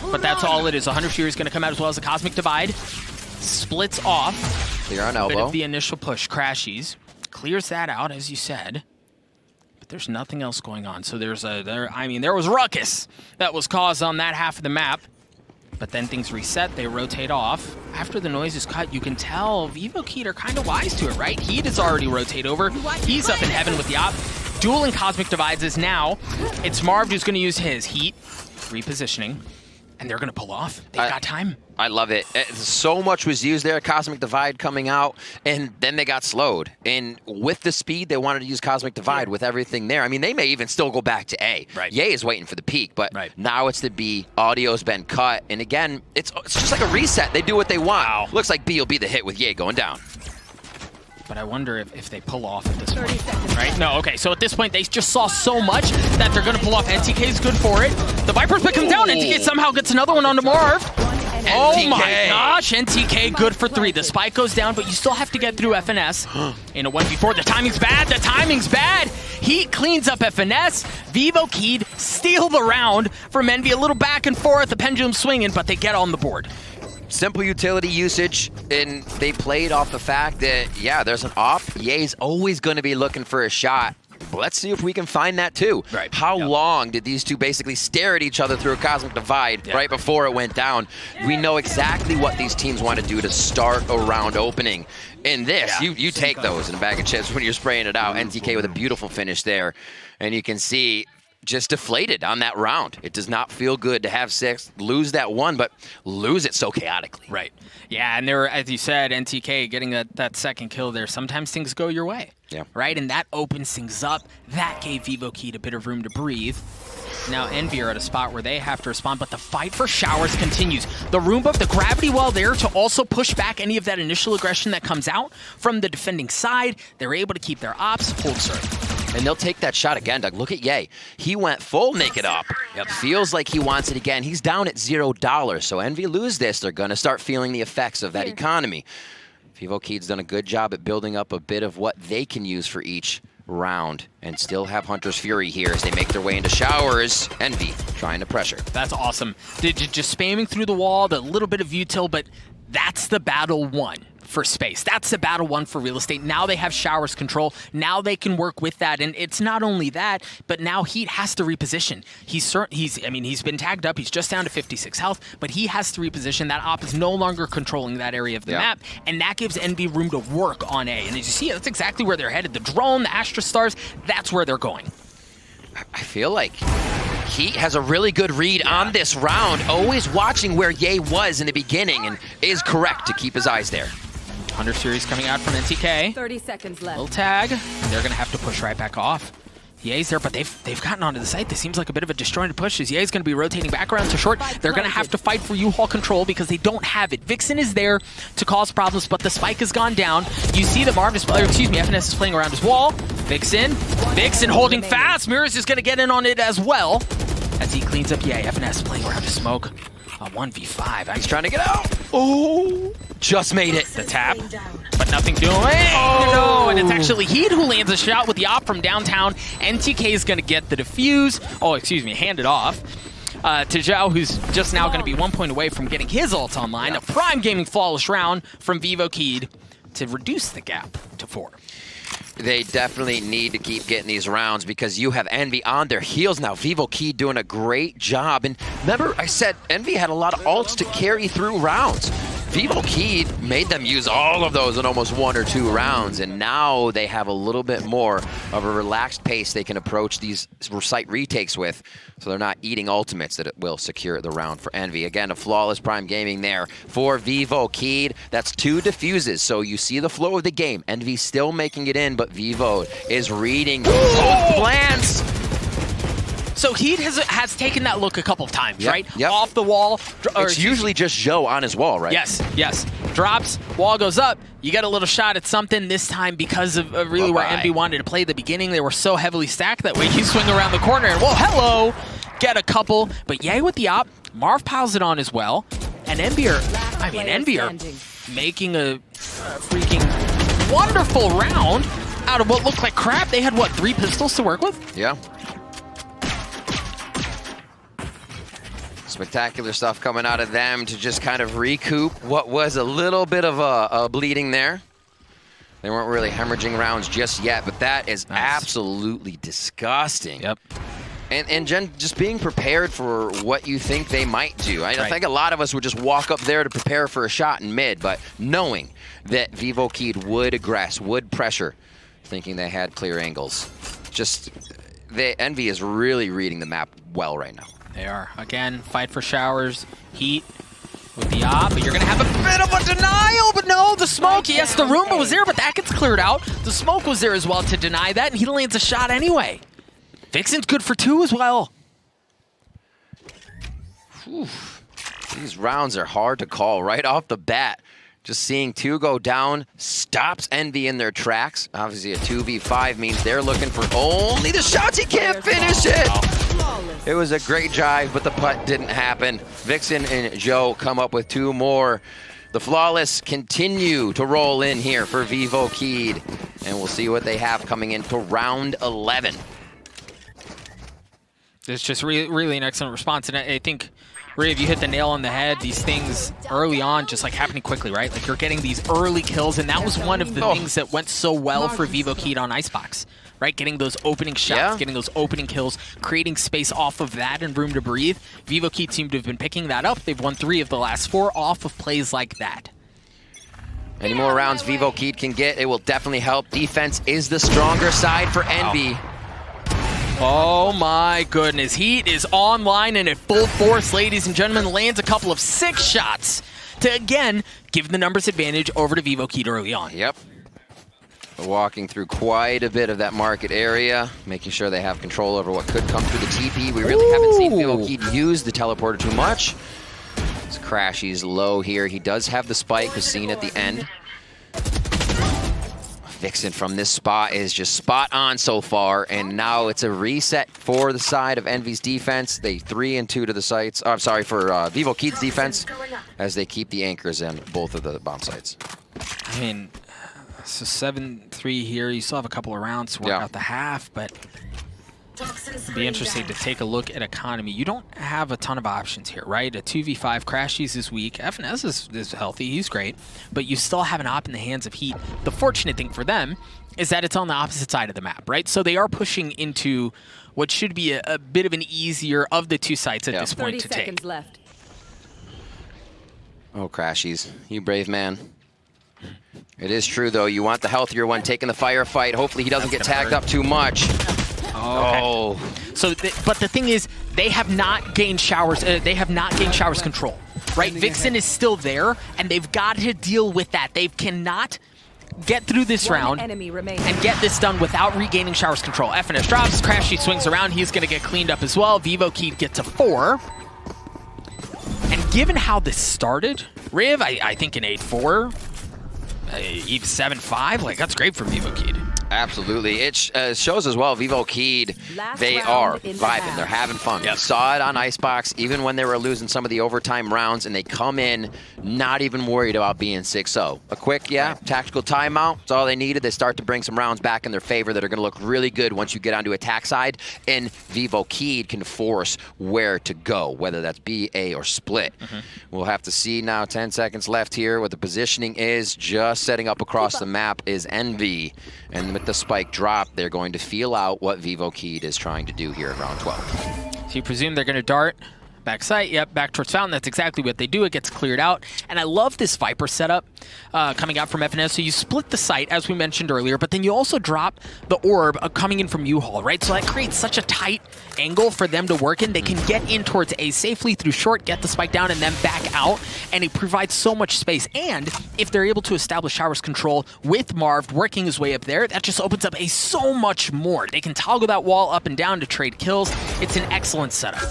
but that's all it is. 100 Fury is going to come out as well as the Cosmic Divide. Splits off. Clear on elbow. Bit of the initial push. Crashies. Clears that out, as you said. There's nothing else going on. So there was ruckus that was caused on that half of the map. But then things reset, they rotate off. After the noise is cut, you can tell Vivo Key are kind of wise to it, right? Heat is already rotate over. He's up in heaven with the op. Dueling Cosmic Divides is now. It's Marv who's going to use his Heat, repositioning, and they're going to pull off. They've got time. I love it. So much was used there. Cosmic Divide coming out, and then they got slowed. And with the speed, they wanted to use Cosmic Divide with everything there. I mean, they may even still go back to A. Right. Ye is waiting for the peak, but now it's the B. Audio's been cut. And again, it's just like a reset. They do what they want. Wow. Looks like B will be the hit with Ye going down. But I wonder if they pull off at this point, right? No, okay, so at this point, they just saw so much that they're going to pull off. NTK is good for it. The Viper's pick him down. NTK somehow gets another one onto Marv. Oh my gosh, NTK good for 3. The spike goes down, but you still have to get through FNS in a 1v4. The timing's bad, the timing's bad. Heat cleans up FNS. Vivo Keyed steal the round from Envy. A little back and forth, the pendulum swinging, but they get on the board. Simple utility usage, and they played off the fact that, yeah, there's an op. Ye's always going to be looking for a shot. But let's see if we can find that too. Right. How long did these two basically stare at each other through a Cosmic Divide right before it went down? We know exactly what these teams want to do to start a round opening. In this, you take those in a bag of chips when you're spraying it out. NTK with a beautiful finish there. And you can see just deflated on that round. It does not feel good to have 6, lose that 1, but lose it so chaotically. Right. Yeah, and there, as you said, NTK getting that second kill there, sometimes things go your way. Yeah. Right, and that opens things up. That gave Vivo Keyed a bit of room to breathe. Now Envy are at a spot where they have to respond, but the fight for showers continues. The room buff, the gravity well there to also push back any of that initial aggression that comes out from the defending side. They're able to keep their ops, hold serve. And they'll take that shot again, Doug. Look at Ye. He went full naked up. Feels like he wants it again. He's down at $0. So Envy lose this, they're going to start feeling the effects of that economy. Vivo Keed's done a good job at building up a bit of what they can use for each round and still have Hunter's Fury here as they make their way into showers. Envy trying to pressure. That's awesome. Just spamming through the wall, the little bit of util, but that's the battle won for space. That's the battle won for real estate. Now they have showers control. Now they can work with that. And it's not only that, but now Heat has to reposition. He's been tagged up. He's just down to 56 health, but he has to reposition. That op is no longer controlling that area of the map, and that gives Envy room to work on A. And as you see, that's exactly where they're headed. The drone, the Astra Stars, that's where they're going. I feel like Heat has a really good read on this round, always watching where Ye was in the beginning, and is correct to keep his eyes there. Hunter Series coming out from NTK. 30 seconds left. Little tag. They're going to have to push right back off. Ye's there, but they've gotten onto the site. This seems like a bit of a disjointed push as Ye's going to be rotating back around to short. They're going to have to fight for U-Haul control because they don't have it. Vixen is there to cause problems, but the spike has gone down. You see that FNS is playing around his wall. Vixen holding fast. Mirrors is going to get in on it as well as he cleans up Ye. FNS playing around his smoke. A 1v5. He's trying to get out. Oh, just made it. The tap, but nothing doing. Oh, no, and it's actually Heat who lands a shot with the op from downtown. NTK is going to get the defuse. Oh, excuse me, hand it off to Zhao, who's just now going to be 1 point away from getting his ult online. A prime gaming flawless round from Vivo Keed to reduce the gap to 4. They definitely need to keep getting these rounds because you have Envy on their heels now. Vivo Keed doing a great job. And remember, I said Envy had a lot of ults to carry through rounds. Vivo Keed made them use all of those in almost 1 or 2 rounds, and now they have a little bit more of a relaxed pace they can approach these site retakes with, so they're not eating ultimates that it will secure the round for Envy. Again, a flawless prime gaming there for Vivo Keed. That's 2 defuses, so you see the flow of the game. Envy still making it in, but Vivo is reading both plans. So Heat has taken that look a couple of times, right? Yep. Off the wall. It's usually just Zhou on his wall, right? Yes. Drops, wall goes up. You get a little shot at something this time because of really where Envy wanted to play at the beginning. They were so heavily stacked that way. You swing around the corner and, well, hello! Get a couple. But Ye with the op. Marv piles it on as well. And Envy are making a freaking wonderful round out of what looked like crap. They had, what, 3 pistols to work with? Yeah. Spectacular stuff coming out of them to just kind of recoup what was a little bit of a bleeding there. They weren't really hemorrhaging rounds just yet, but that is absolutely disgusting. Yep. And Jen, just being prepared for what you think they might do. I think a lot of us would just walk up there to prepare for a shot in mid, but knowing that Vivo Keed would aggress, would pressure, thinking they had clear angles. Just, Envy is really reading the map well right now. They are. Again, fight for showers. Heat with the op, but you're going to have a bit of a denial, but no, the smoke. Yes, the Roomba was there, but that gets cleared out. The smoke was there as well to deny that, and he lands a shot anyway. Vixen's good for 2 as well. Whew. These rounds are hard to call right off the bat. Just seeing 2 go down stops Envy in their tracks. Obviously, a 2v5 means they're looking for only the shots. He can't finish it. It was a great drive, but the putt didn't happen. Vixen and Zhou come up with 2 more. The Flawless continue to roll in here for Vivo Keed, and we'll see what they have coming into round 11. It's just really an excellent response, and I think, Riv, you hit the nail on the head. These things early on just like happening quickly, right? Like you're getting these early kills, and that was one of the things that went so well for Vivo Keed on Icebox, right? Getting those opening shots, getting those opening kills, creating space off of that and room to breathe. Vivo Keed seem to have been picking that up. They've won 3 of the last 4 off of plays like that. Any more rounds Vivo Keed can get, it will definitely help. Defense is the stronger side for Envy. Oh my goodness, Heat is online and at full force, ladies and gentlemen. Lands a couple of 6 shots to, again, give the numbers advantage over to Vivo Keed early on. Yep. Walking through quite a bit of that market area, making sure they have control over what could come through the TP. We really haven't seen Vivo Keed use the teleporter too much. It's Crashy's low here. He does have the spike, was seen at the end. Vixen from this spot is just spot on so far, and now it's a reset for the side of Envy's defense. They 3 and 2 to the sites. I'm sorry, for Vivo Keed's defense, as they keep the anchors in both of the bomb sites. I mean, so 7-3 here. You still have a couple of rounds to work out the half, but it'd be interesting to take a look at economy. You don't have a ton of options here, right? A 2v5, Crashies is weak. FNS is healthy. He's great. But you still have an op in the hands of Heat. The fortunate thing for them is that it's on the opposite side of the map, right? So they are pushing into what should be a bit of an easier of the two sites at this point to 30 seconds take. left. Oh, Crashies, you brave man. It is true, though. You want the healthier one taking the firefight. Hopefully he doesn't get tagged up too much. Oh. So, but the thing is, they have not gained showers. They have not gained showers control, right? Vixen is still there, and they've got to deal with that. They cannot get through this round and get this done without regaining showers control. FNS drops, Crashy swings around. He's going to get cleaned up as well. Vivo Keed gets a 4. And given how this started, Riv, I think an 8-4, even 7-5, like that's great for Vivo Keed. Absolutely. It shows as well, Vivo Keed, they are vibing. They're having fun. We saw it on Icebox, even when they were losing some of the overtime rounds, and they come in not even worried about being 6-0. A quick, tactical timeout. That's all they needed. They start to bring some rounds back in their favor that are going to look really good once you get onto attack side, and Vivo Keed can force where to go, whether that's B, A, or split. We'll have to see now. 10 seconds left here. What the positioning is, just setting up across the map is Envy. And with the spike drop, they're going to feel out what Vivo Keed is trying to do here at round 12. So you presume they're going to dart back site. Yep, back towards Fountain. That's exactly what they do. It gets cleared out. And I love this Viper setup coming out from FNS. So you split the site, as we mentioned earlier, but then you also drop the orb coming in from U-Haul, right? So that creates such a tight angle for them to work in. They can get in towards A safely through short, get the spike down, and then back out. And it provides so much space. And if they're able to establish showers control with Marv working his way up there, that just opens up so much more. They can toggle that wall up and down to trade kills. It's an excellent setup.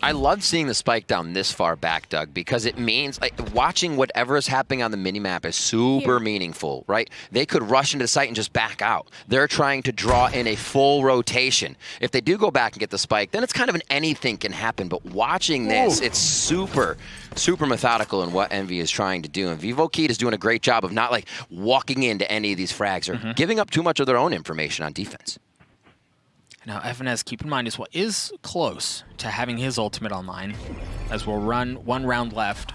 I love seeing the spike down this far back, Doug, because it means watching whatever is happening on the minimap is super meaningful, right? They could rush into the site and just back out. They're trying to draw in a full rotation. If they do go back and get the spike, then it's kind of an anything can happen. But watching this, it's super methodical in what Envy is trying to do. And Vivo Keed is doing a great job of not walking into any of these frags or giving up too much of their own information on defense. Now, FNS, keep in mind, is close to having his ultimate online, as we'll run one round left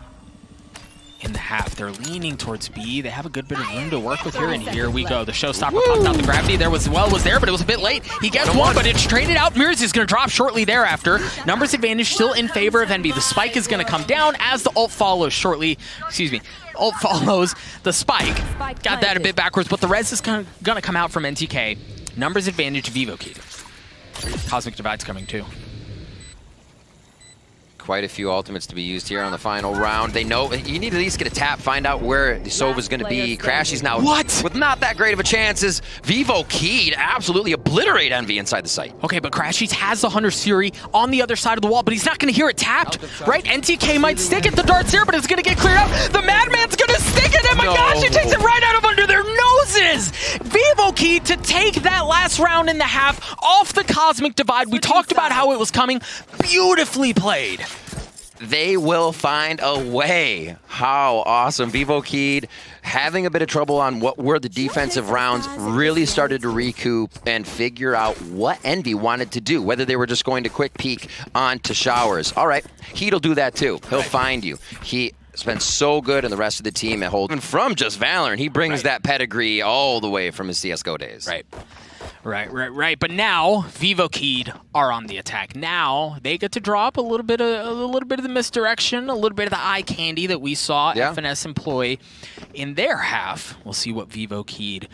in the half. They're leaning towards B. They have a good bit of room to work with here, and here we go. The showstopper popped out the gravity. There was there, but it was a bit late. He gets one, but it's traded out. Mirrors is going to drop shortly thereafter. Numbers advantage still in favor of Envy. The spike is going to come down as the ult follows shortly. Excuse me. Ult follows the spike. Got that a bit backwards, but the res is going to come out from NTK. Numbers advantage Vivo Keed. Cosmic Divide's coming too. Quite a few ultimates to be used here on the final round. They know you need to at least get a tap, find out where the Sova's going to be. Crashy's now with not that great of a chances. Vivo Keed absolutely obliterate Envy inside the site. Okay, but Crashy's has the Hunter's Fury on the other side of the wall, but he's not going to hear it tapped, right? NTK might stick it. The dart's there, but it's going to get cleared out. The Madman's going to stick it, and my gosh, he takes it right out of under their noses. Vivo Keed to take that last round in the half off the Cosmic Divide. We talked about how it was coming. Beautifully played. They will find a way. How awesome. Vivo Keed having a bit of trouble on what were the defensive rounds, really started to recoup and figure out what Envy wanted to do, whether they were just going to quick peek onto showers. All right, Heat'll do that too. He'll find you. He's been so good, and the rest of the team at holding from just Valorant. He brings that pedigree all the way from his CSGO days. Right. But now Vivo Keed are on the attack. Now they get to drop a little bit of the misdirection, a little bit of the eye candy that we saw FNS employ in their half. We'll see what Vivo Keed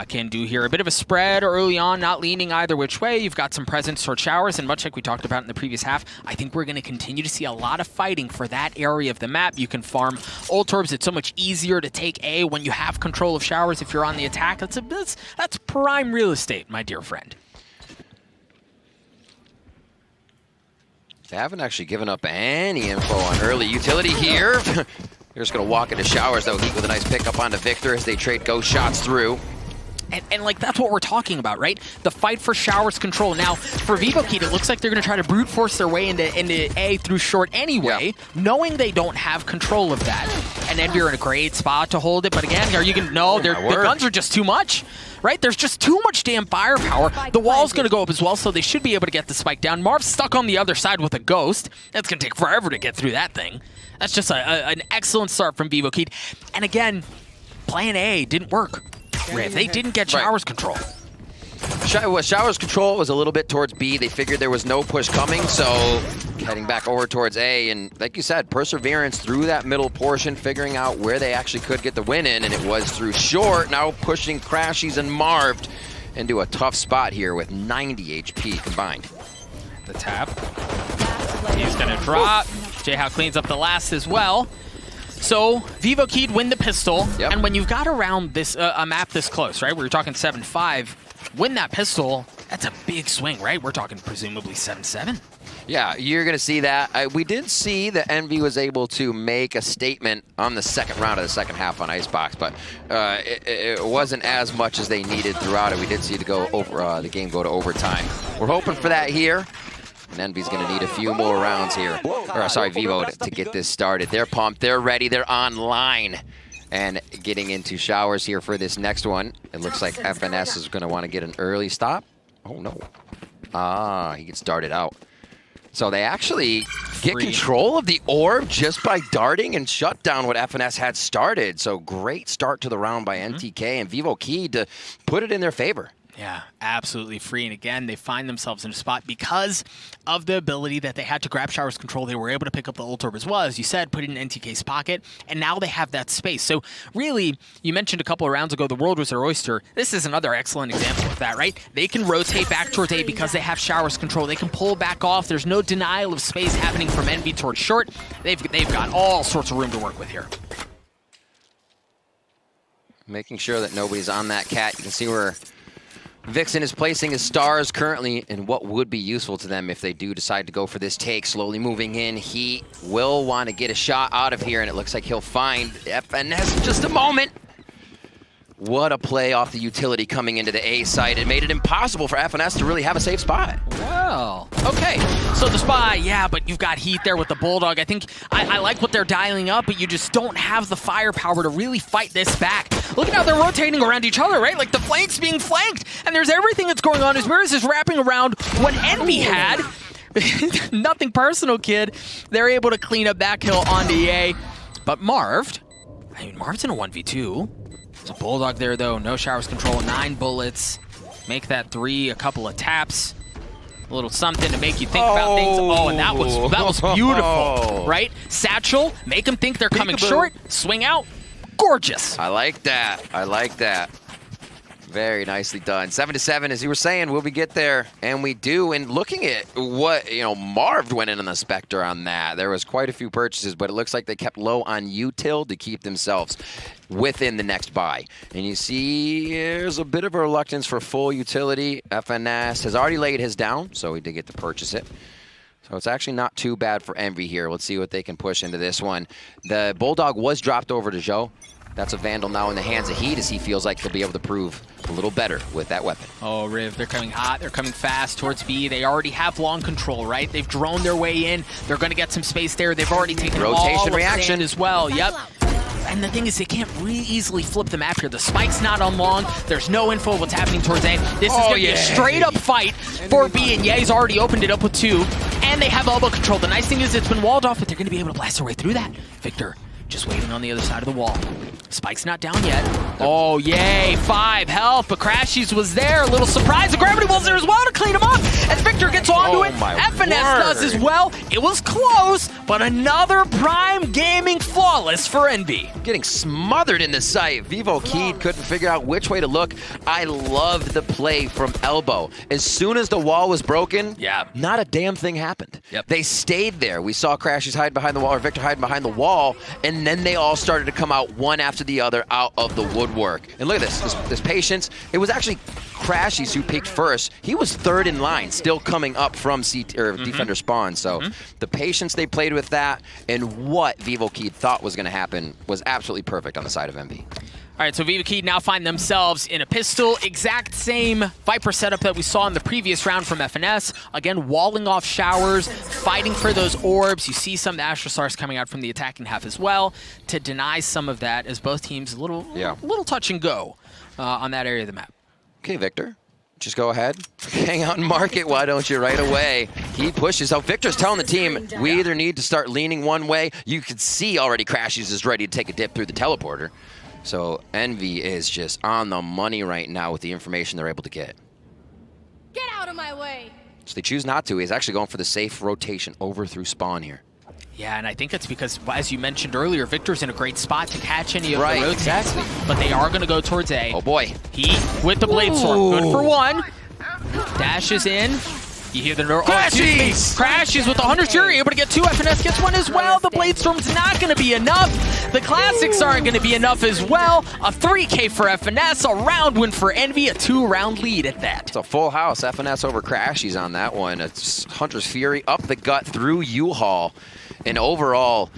can do here. A bit of a spread early on, not leaning either which way. You've got some presence toward showers, and much like we talked about in the previous half, I think we're going to continue to see a lot of fighting for that area of the map. You can farm ult orbs. It's so much easier to take A when you have control of showers if you're on the attack. That's prime real estate, my dear friend. They haven't actually given up any info on early utility here. They're just going to walk into showers, though. Heat with a nice pickup onto Victor as they trade ghost shots through. And like, that's what we're talking about, right? The fight for Showers control. Now, for Vivo Kid, it looks like they're going to try to brute force their way into A through short anyway, knowing they don't have control of that. And Envy are in a great spot to hold it, but again, are you going to... No, the guns are just too much, right? There's just too much damn firepower. The wall's going to go up as well, so they should be able to get the spike down. Marv's stuck on the other side with a ghost. It's going to take forever to get through that thing. That's just an excellent start from Vivo Kid. And again, plan A didn't work. Riv, they didn't get Showers control. Showers control was a little bit towards B. They figured there was no push coming, so heading back over towards A. And like you said, perseverance through that middle portion, figuring out where they actually could get the win in, and it was through short. Now pushing Crashies and Marved into a tough spot here with 90 HP combined. The tap. He's going to drop. J-How cleans up the last as well. So, Vivo Kid win the pistol, and when you've got around this a map this close, right, where you're talking 7-5, win that pistol, that's a big swing, right? We're talking presumably 7-7. Yeah, you're going to see that. We did see that Envy was able to make a statement on the second round of the second half on Icebox, but it wasn't as much as they needed throughout it. We did see the game go to overtime. We're hoping for that here. And Envy's going to need a few more rounds here. Or, sorry, Vivo to get this started. They're pumped. They're ready. They're online. And getting into Showers here for this next one. It looks like FNS is going to want to get an early stop. Oh, no. He gets darted out. So they actually get control of the orb just by darting and shut down what FNS had started. So great start to the round by NTK and Vivo Key to put it in their favor. Yeah, absolutely free. And again, they find themselves in a spot because of the ability that they had to grab Showers control. They were able to pick up the ult orb as well, as you said, put it in NTK's pocket, and now they have that space. So really, you mentioned a couple of rounds ago, the world was their oyster. This is another excellent example of that, right? They can rotate back towards A because they have Showers control. They can pull back off. There's no denial of space happening from Envy towards short. They've got all sorts of room to work with here. Making sure that nobody's on that cat. You can see where Vixen is placing his stars currently in what would be useful to them if they do decide to go for this take. Slowly moving in. He will want to get a shot out of here, and it looks like he'll find FNS in just a moment. What a play off the utility coming into the A site. It made it impossible for FNS to really have a safe spot. Well, okay. So the spy, yeah, but you've got heat there with the Bulldog. I think I like what they're dialing up, but you just don't have the firepower to really fight this back. Look at how they're rotating around each other, right? Like the flanks being flanked, and there's everything that's going on. As Mirrors is wrapping around what Envy had. Nothing personal, kid. They're able to clean up that kill on the A. But Marved, I mean, Marv's in a 1v2. There's a Bulldog there, though. No Showers control. 9 bullets. Make that 3. A couple of taps. A little something to make you think about things. Oh, and that was beautiful, right? Satchel, make them think they're coming short. Swing out. Gorgeous. I like that. I like that. Very nicely done. 7-7, as you were saying, will we get there? And we do. And looking at what, Marv went in on the Spectre on that. There was quite a few purchases, but it looks like they kept low on util to keep themselves within the next buy. And you see there's a bit of a reluctance for full utility. FNS has already laid his down, so he did get to purchase it. So it's actually not too bad for Envy here. Let's see what they can push into this one. The Bulldog was dropped over to Joe. That's a Vandal now in the hands of Heat, as he feels like he'll be able to prove a little better with that weapon. Oh, Riv, they're coming hot. They're coming fast towards B. They already have long control, right? They've droned their way in. They're going to get some space there. They've already taken rotation all reaction of as well. Yep. And the thing is, they can't really easily flip the map here. The spike's not on long. There's no info of what's happening towards A. This is going to be a straight-up fight for B, and Ye's already opened it up with 2. And they have elbow control. The nice thing is it's been walled off, but they're going to be able to blast their way through that. Victor just waiting on the other side of the wall. Spike's not down yet. Oh, yay. 5 health, but Crashies was there. A little surprise. The Gravity Wall's there as well to clean him up. As Victor gets onto it. FNS does as well. It was close, but another Prime Gaming flawless for Envy. Getting smothered in the sight. Vivo Key couldn't figure out which way to look. I loved the play from elbow. As soon as the wall was broken, not a damn thing happened. They stayed there. We saw Crashies hide behind the wall, or Victor hide behind the wall, and then they all started to come out one after the other out of the woodwork. And look at this patience. It was actually Crashies who peaked first. He was third in line, still coming up from defender spawn. So the patience they played with that and what Vivo Key thought was going to happen was absolutely perfect on the side of Envy. All right, so Vivo Key now find themselves in a pistol. Exact same Viper setup that we saw in the previous round from FNS. Again, walling off showers, fighting for those orbs. You see some of the Astra Stars coming out from the attacking half as well to deny some of that, as both teams a little touch and go on that area of the map. Okay, Victor. Just go ahead, hang out and mark it, why don't you, right away. He pushes. So Victor's telling the team, we either need to start leaning one way. You can see already Crashies is ready to take a dip through the teleporter. So Envy is just on the money right now with the information they're able to get. Get out of my way! So they choose not to. He's actually going for the safe rotation over through spawn here. Yeah, and I think it's because, as you mentioned earlier, Victor's in a great spot to catch any of the rotates. Exactly. But they are going to go towards A. Oh boy. Heat with the Blade Storm. Good for one. Dashes in. You hear the Crashies! Crashies with the 100 Fury, able to get 2. FNS gets 1 as well. The Blade Storm's not going to be enough. The Classics aren't going to be enough as well. A 3K for FNS, a round win for Envy, a 2-round lead at that. It's a full house. FNS over Crashies on that one. It's Hunter's Fury up the gut through U-Haul. And overall,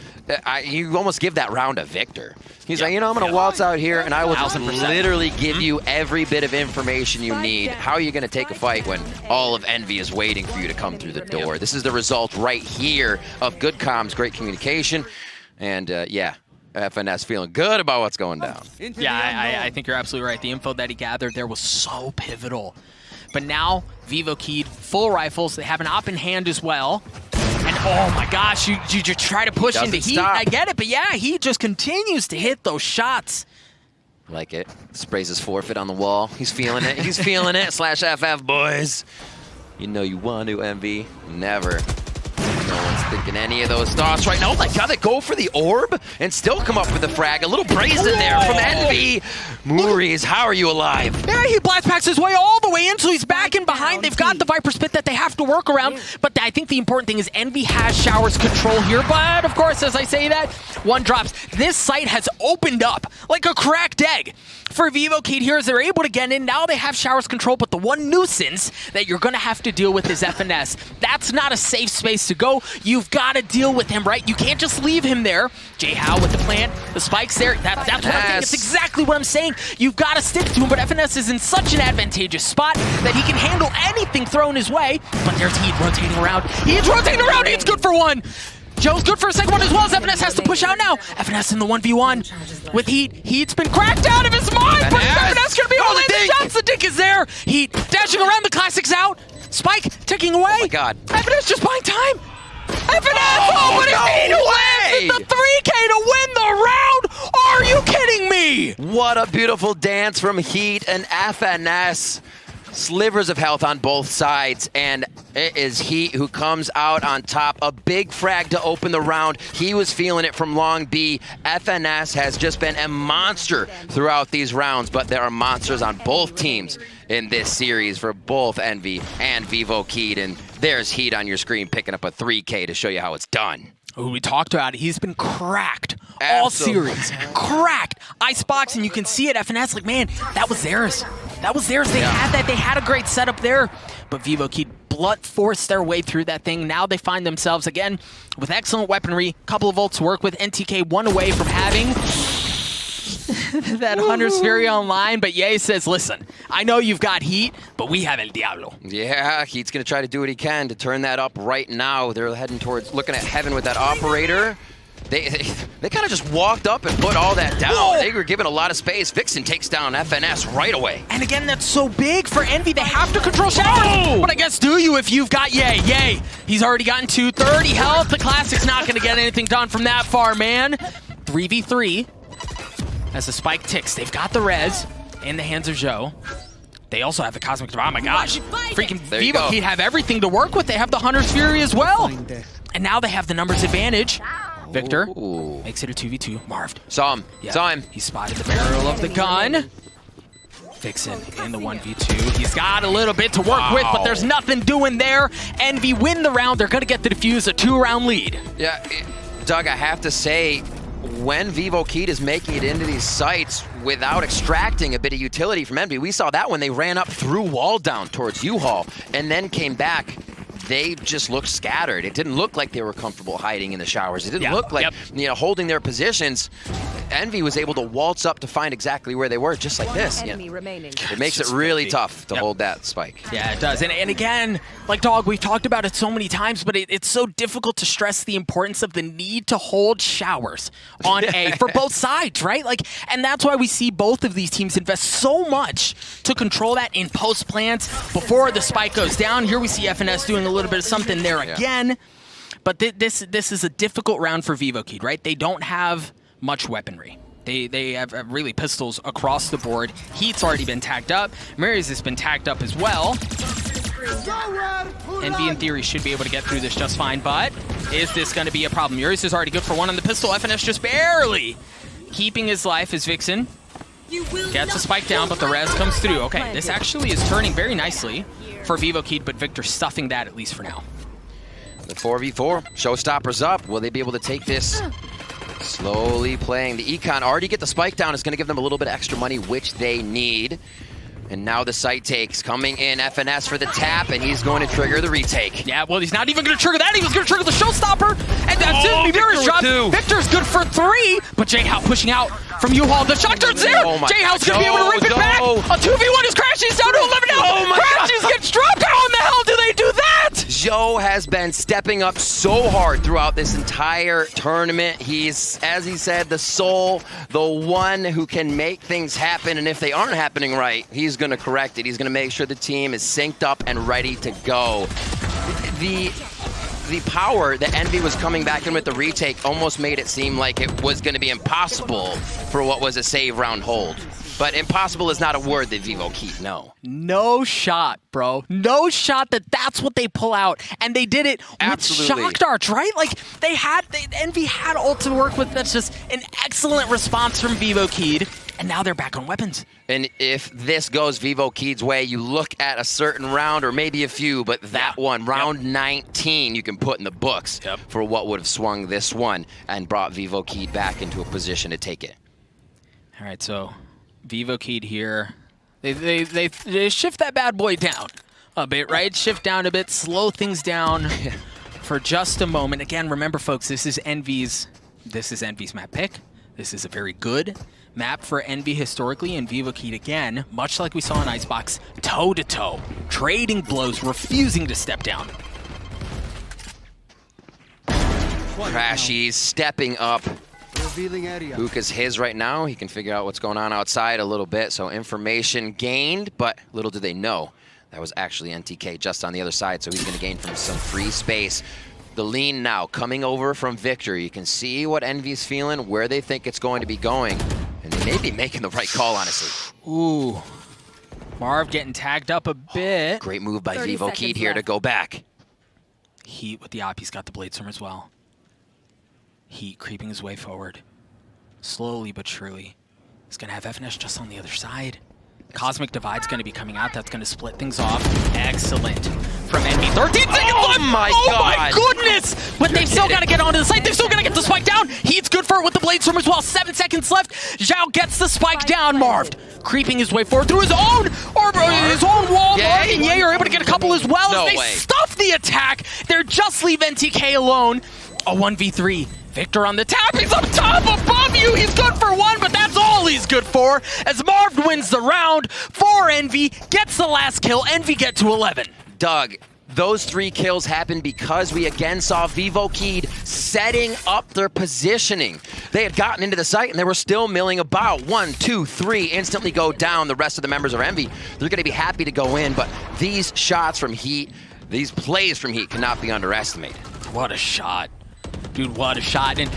you almost give that round to Victor. He's like, you know, I'm going to waltz out here, and I will just literally give you every bit of information you need. How are you going to take a fight when all of Envy is waiting for you to come through the door? This is the result right here of good comms, great communication, and yeah, FNS feeling good about what's going down. Yeah, I think you're absolutely right. The info that he gathered there was so pivotal. But now, Vivo keyed full rifles. They have an op in hand as well. And oh my gosh, you try to push into Heat. I get it, but yeah, Heat just continues to hit those shots. Like it. Sprays his forfeit on the wall. He's feeling it. He's feeling it. /FF, boys. You know you want to, Envy. Never. No one's thinking any of those thoughts right now. Oh my god, they go for the orb and still come up with the frag. A little brazen there from Envy. Moories, how are you alive? Yeah, he blast packs his way all the way in, so he's back in behind. They've got the Viper Spit that they have to work around, but I think the important thing is Envy has Shower's control here, but of course, as I say that, one drops. This site has opened up like a cracked egg for Vivo Kid here as they're able to get in. Now they have Shower's control, but the one nuisance that you're going to have to deal with is FNS. That's not a safe space to go. You've got to deal with him, right? You can't just leave him there. J-How with the plant, the spikes there. That's what I'm saying. It's exactly what I'm saying. You've got to stick to him, but FNS is in such an advantageous spot that he can handle anything thrown his way. But there's Heat rotating around. He's rotating around. He's good for one. Joe's good for a second one as well as FNS has to push out now. FNS in the 1v1 with Heat. Heat's been cracked out of his mind, but FNS gonna be able to hit the shots. The dink is there. Heat dashing around, the Classics out. Spike ticking away. Oh my god. FNS just buying time. FNS opening Heat wins the 3K to win the round. Are you kidding me? What a beautiful dance from Heat and FNS. Slivers of health on both sides, and it is Heat who comes out on top. A big frag to open the round. He was feeling it from long B. FNS has just been a monster throughout these rounds, but there are monsters on both teams in this series for both Envy and Vivo Keyed, and there's Heat on your screen picking up a 3K to show you how it's done. Who we talked about, he's been cracked all series. Cracked. Icebox, and you can see it, FNS, like, man, that was theirs. That was theirs. They had that. They had a great setup there. But Vivo Key blunt forced their way through that thing. Now they find themselves, again, with excellent weaponry. Couple of ults to work with. NTK one away from having that Hunter's Fury online. But Ye says, listen, I know you've got Heat, but we have El Diablo. Yeah, Heat's going to try to do what he can to turn that up right now. They're heading towards, looking at Heaven with that operator. They kind of just walked up and put all that down. Whoa. They were given a lot of space. Vixen takes down FNS right away. And again, that's so big for Envy. They have to control Shower. But I guess do you if you've got Ye. He's already gotten 230 health. The Classic's not going to get anything done from that far, man. 3v3 as the spike ticks. They've got the res in the hands of Joe. They also have the Cosmic Drive. Oh my gosh. Freaking Vivo Key have everything to work with. They have the Hunter's Fury as well. And now they have the numbers advantage. Victor makes it a 2v2. Marved. Saw him. Yeah. Saw him. He spotted the barrel of the gun. Vixen in the 1v2. He's got a little bit to work with, but there's nothing doing there. Envy win the round. They're going to get the defuse, a 2-round lead. Yeah, Doug, I have to say, when Vivo Keyed is making it into these sites without extracting a bit of utility from Envy, we saw that when they ran up through wall down towards U-Haul and then came back. They just looked scattered. It didn't look like they were comfortable hiding in the showers. It didn't look like, you know, holding their positions. Envy was able to waltz up to find exactly where they were, just like this. Enemy remaining. It makes it really tough to hold that spike. Yeah, it does. And again, like Dog, we've talked about it so many times, but it's so difficult to stress the importance of the need to hold showers on A for both sides, right? Like, and that's why we see both of these teams invest so much to control that in post plants before the spike goes down. Here we see FNS doing a little bit of something there again. But this is a difficult round for Vivo Kid, right? They don't have much weaponry. They have really pistols across the board. Heat's already been tagged up. Marius has been tagged up as well. Envy, in theory, should be able to get through this just fine, but is this going to be a problem? Marius is already good for one on the pistol. FNS just barely keeping his life as Vixen gets a spike down, but the res comes through. Okay, this actually is turning very nicely for Vivo Kid, but Victor stuffing that at least for now. The 4v4, showstoppers up. Will they be able to take this? Slowly playing. The Econ already get the spike down. Is going to give them a little bit of extra money, which they need. And now the site takes coming in FNS for the tap, and he's going to trigger the retake. Yeah, well, he's not even going to trigger that. He was going to trigger the showstopper. And that's Victor's drop. Victor's good for 3, but J-Howe pushing out from U-Haul. The shotgun's there. J-Howe's going to be able to rip it back. A 2v1 is Crashies down to 11 now. Crashies gets dropped. How in the hell do they do that? Joe has been stepping up so hard throughout this entire tournament. He's, as he said, the soul, the one who can make things happen. And if they aren't happening right, he's going to correct it. He's going to make sure the team is synced up and ready to go. The power that Envy was coming back in with the retake almost made it seem like it was going to be impossible for what was a save round hold. But impossible is not a word that Vivo keep, no. No shot, bro. No shot that's what they pull out. And they did it with shock darts, right? Like, Envy had ult to work with. That's just an excellent response from Vivo Kid. And now they're back on weapons. And if this goes Vivo Kid's way, you look at a certain round, or maybe a few, but that one, round 19, you can put in the books for what would have swung this one and brought Vivo Kid back into a position to take it. All right, so Vivo Kid here, they shift that bad boy down a bit, right? Shift down a bit, slow things down for just a moment. Again, remember, folks, this is Envy's map pick. This is a very good map for Envy historically, and Vivo Kid again, much like we saw in Icebox, toe-to-toe, trading blows, refusing to step down. Crashies stepping up. Hookah's his right now. He can figure out what's going on outside a little bit, so information gained, but little do they know that was actually NTK just on the other side, so he's going to gain from some free space. The lean now coming over from Victor. You can see what Envy's feeling, where they think it's going to be going, and they may be making the right call, honestly. Ooh. Marv getting tagged up a bit. Great move by Vivo Kid here to go back. Heat with the op. He's got the Bladestorm as well. Heat creeping his way forward. Slowly but surely. He's going to have FNS just on the other side. Cosmic Divide's going to be coming out. That's going to split things off. Excellent. From Envy. 13 seconds left! Oh my goodness! But they've still got to get onto the site. They've still got to get the spike down. Heat's good for it with the Bladestorm as well. 7 seconds left. Zhao gets the spike down. Marv creeping his way forward through his own wall. Marv and Ye are able to get a couple as well as they stuff the attack. They're just leave NTK alone. A 1v3. Victor on the tap, he's up top above you, he's good for 1, but that's all he's good for, as Marv wins the round for Envy, gets the last kill, Envy get to 11. Doug, those 3 kills happened because we again saw Vivo Kid setting up their positioning. They had gotten into the site and they were still milling about. 1, 2, 3, instantly go down. The rest of the members of Envy, they're going to be happy to go in, but these shots from Heat, these plays from Heat cannot be underestimated. What a shot. Dude, what a shot. And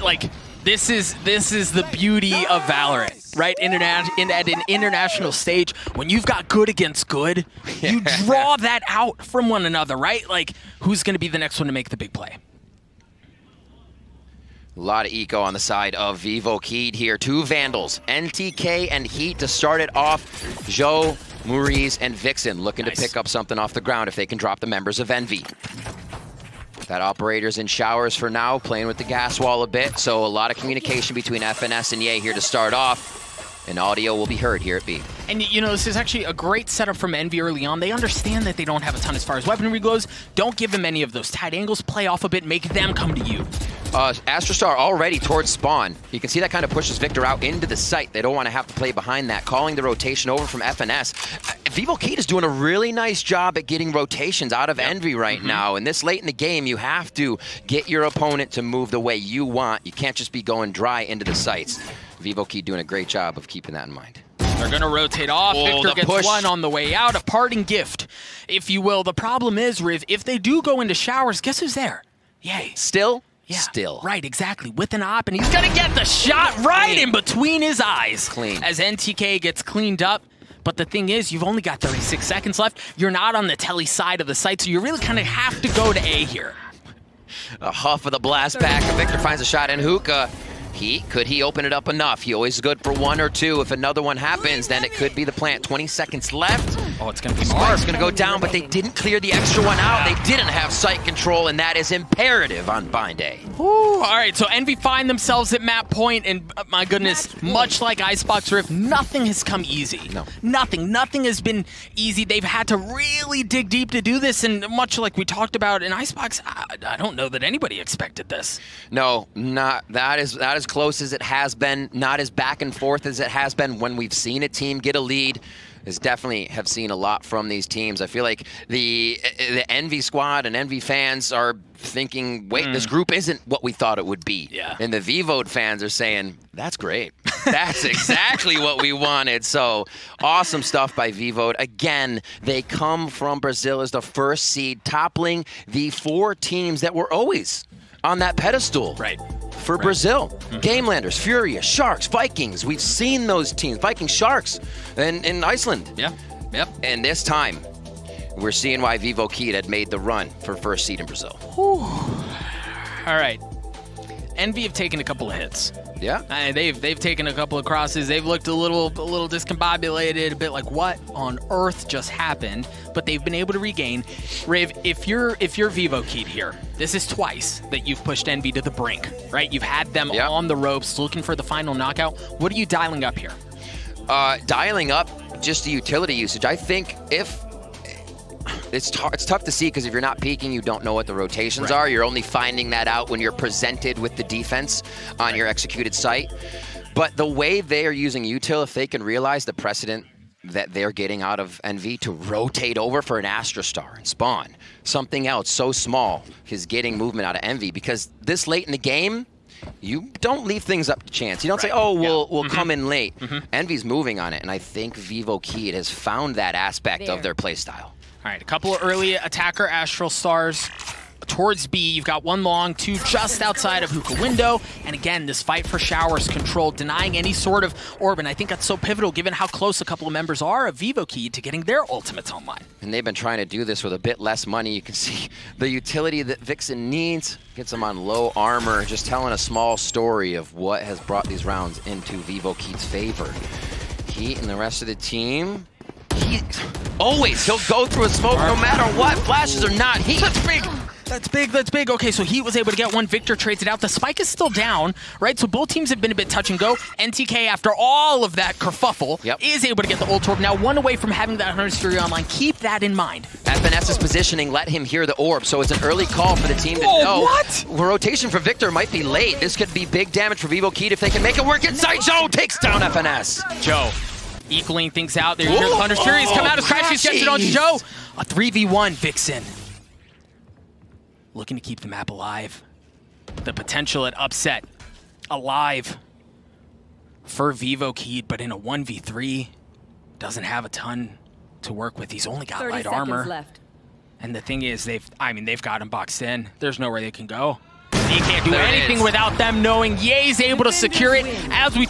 like, this is the beauty of Valorant, right? At an international stage, when you've got good against good, you draw that out from one another, right? Like, who's going to be the next one to make the big play? A lot of eco on the side of Vivo Kid here. 2 Vandals, NTK and Heat to start it off. Joe, Maurice, and Vixen looking to pick up something off the ground if they can drop the members of Envy. That operator's in showers for now, playing with the gas wall a bit, so a lot of communication between FNS and Ye here to start off, and audio will be heard here at B. And you know, this is actually a great setup from Envy early on. They understand that they don't have a ton as far as weaponry goes. Don't give them any of those tight angles, play off a bit, make them come to you. Astrostar already towards spawn. You can see that kind of pushes Victor out into the site. They don't want to have to play behind that. Calling the rotation over from FNS. Vivo Keed is doing a really nice job at getting rotations out of Envy right now. And this late in the game, you have to get your opponent to move the way you want. You can't just be going dry into the sites. Vivo Keed doing a great job of keeping that in mind. They're going to rotate off. Victor gets push. one on the way out. A parting gift, if you will. The problem is, Riv, if they do go into showers, guess who's there? Yay. Still? Yeah, Still. Right, exactly. With an op, and he's going to get the shot right in between his eyes. Clean. As NTK gets cleaned up. But the thing is, you've only got 36 seconds left. You're not on the telly side of the site, so you really kind of have to go to A here. A huff of the blast pack. Victor finds a shot in Hookah. Could he open it up enough? He always is good for one or two. If another one happens, then it could be the plant. 20 seconds left. Oh, it's going to be Spark's going to go down, but they didn't clear the extra one out. They didn't have site control, and that is imperative on Bind A. All right, so Envy find themselves at map point, and my goodness, much like Icebox Rift, nothing has come easy. No. Nothing has been easy. They've had to really dig deep to do this, and much like we talked about in Icebox, I don't know that anybody expected this. No, not that is close as it has been, not as back and forth as it has been when we've seen a team get a lead. Is definitely have seen a lot from these teams. I feel like the Envy squad and Envy fans are thinking, wait, this group isn't what we thought it would be. Yeah. And the Vivo fans are saying, that's great. That's exactly what we wanted. So awesome stuff by Vivo. Again, they come from Brazil as the first seed, toppling the 4 teams that were always on that pedestal. Right. For Brazil. Gamelanders, Furious, Sharks, Vikings. We've seen those teams. Vikings, Sharks, in Iceland. Yeah. Yep. And this time, we're seeing why Vivo Keed had made the run for first seed in Brazil. All right. Envy have taken a couple of hits. Yeah. They've taken a couple of crosses. They've looked a little discombobulated, a bit like what on earth just happened. But they've been able to regain. Riv, if you're Vivo Keed here, this is twice that you've pushed Envy to the brink, right? You've had them on the ropes, looking for the final knockout. What are you dialing up here? Dialing up just the utility usage. I think if it's tough to see because if you're not peeking, you don't know what the rotations are. You're only finding that out when you're presented with the defense on your executed site. But the way they are using util, if they can realize the precedent that they're getting out of Envy to rotate over for an Astrostar and spawn, something else so small is getting movement out of Envy, because this late in the game, you don't leave things up to chance. You don't say, oh, we'll come in late. Envy's moving on it, and I think Vivo Keed has found that aspect of their playstyle. All right, a couple of early attacker Astral Stars towards B. You've got one long, 2 just outside of Hookah window. And again, this fight for showers control, denying any sort of orb. And I think that's so pivotal given how close a couple of members are of Vivo Keed to getting their ultimates online. And they've been trying to do this with a bit less money. You can see the utility that Vixen needs. Gets them on low armor, just telling a small story of what has brought these rounds into Vivo Keed's favor. Heat and the rest of the team, he'll go through a smoke no matter what. Flashes or not, Heat. That's big. Okay, so Heat was able to get one. Victor trades it out. The spike is still down, right? So both teams have been a bit touch and go. NTK, after all of that kerfuffle, is able to get the ult orb. Now one away from having that Hunter's Fury online. Keep that in mind. FNS's positioning let him hear the orb, so it's an early call for the team to know. What? Rotation for Victor might be late. This could be big damage for Vivo Keed if they can make it work. Inside Joe takes down FNS. Joe equaling things out. There's the Thunder's Furies come out as Crashes gets it onto Joe. A 3v1 Vixen. Looking to keep the map alive. The potential at upset alive for Vivo Keed, but in a 1v3, doesn't have a ton to work with. He's only got light armor. Left. And the thing is, they've got him boxed in. There's nowhere they can go. He can't do anything without them knowing Ye's able to secure it. As we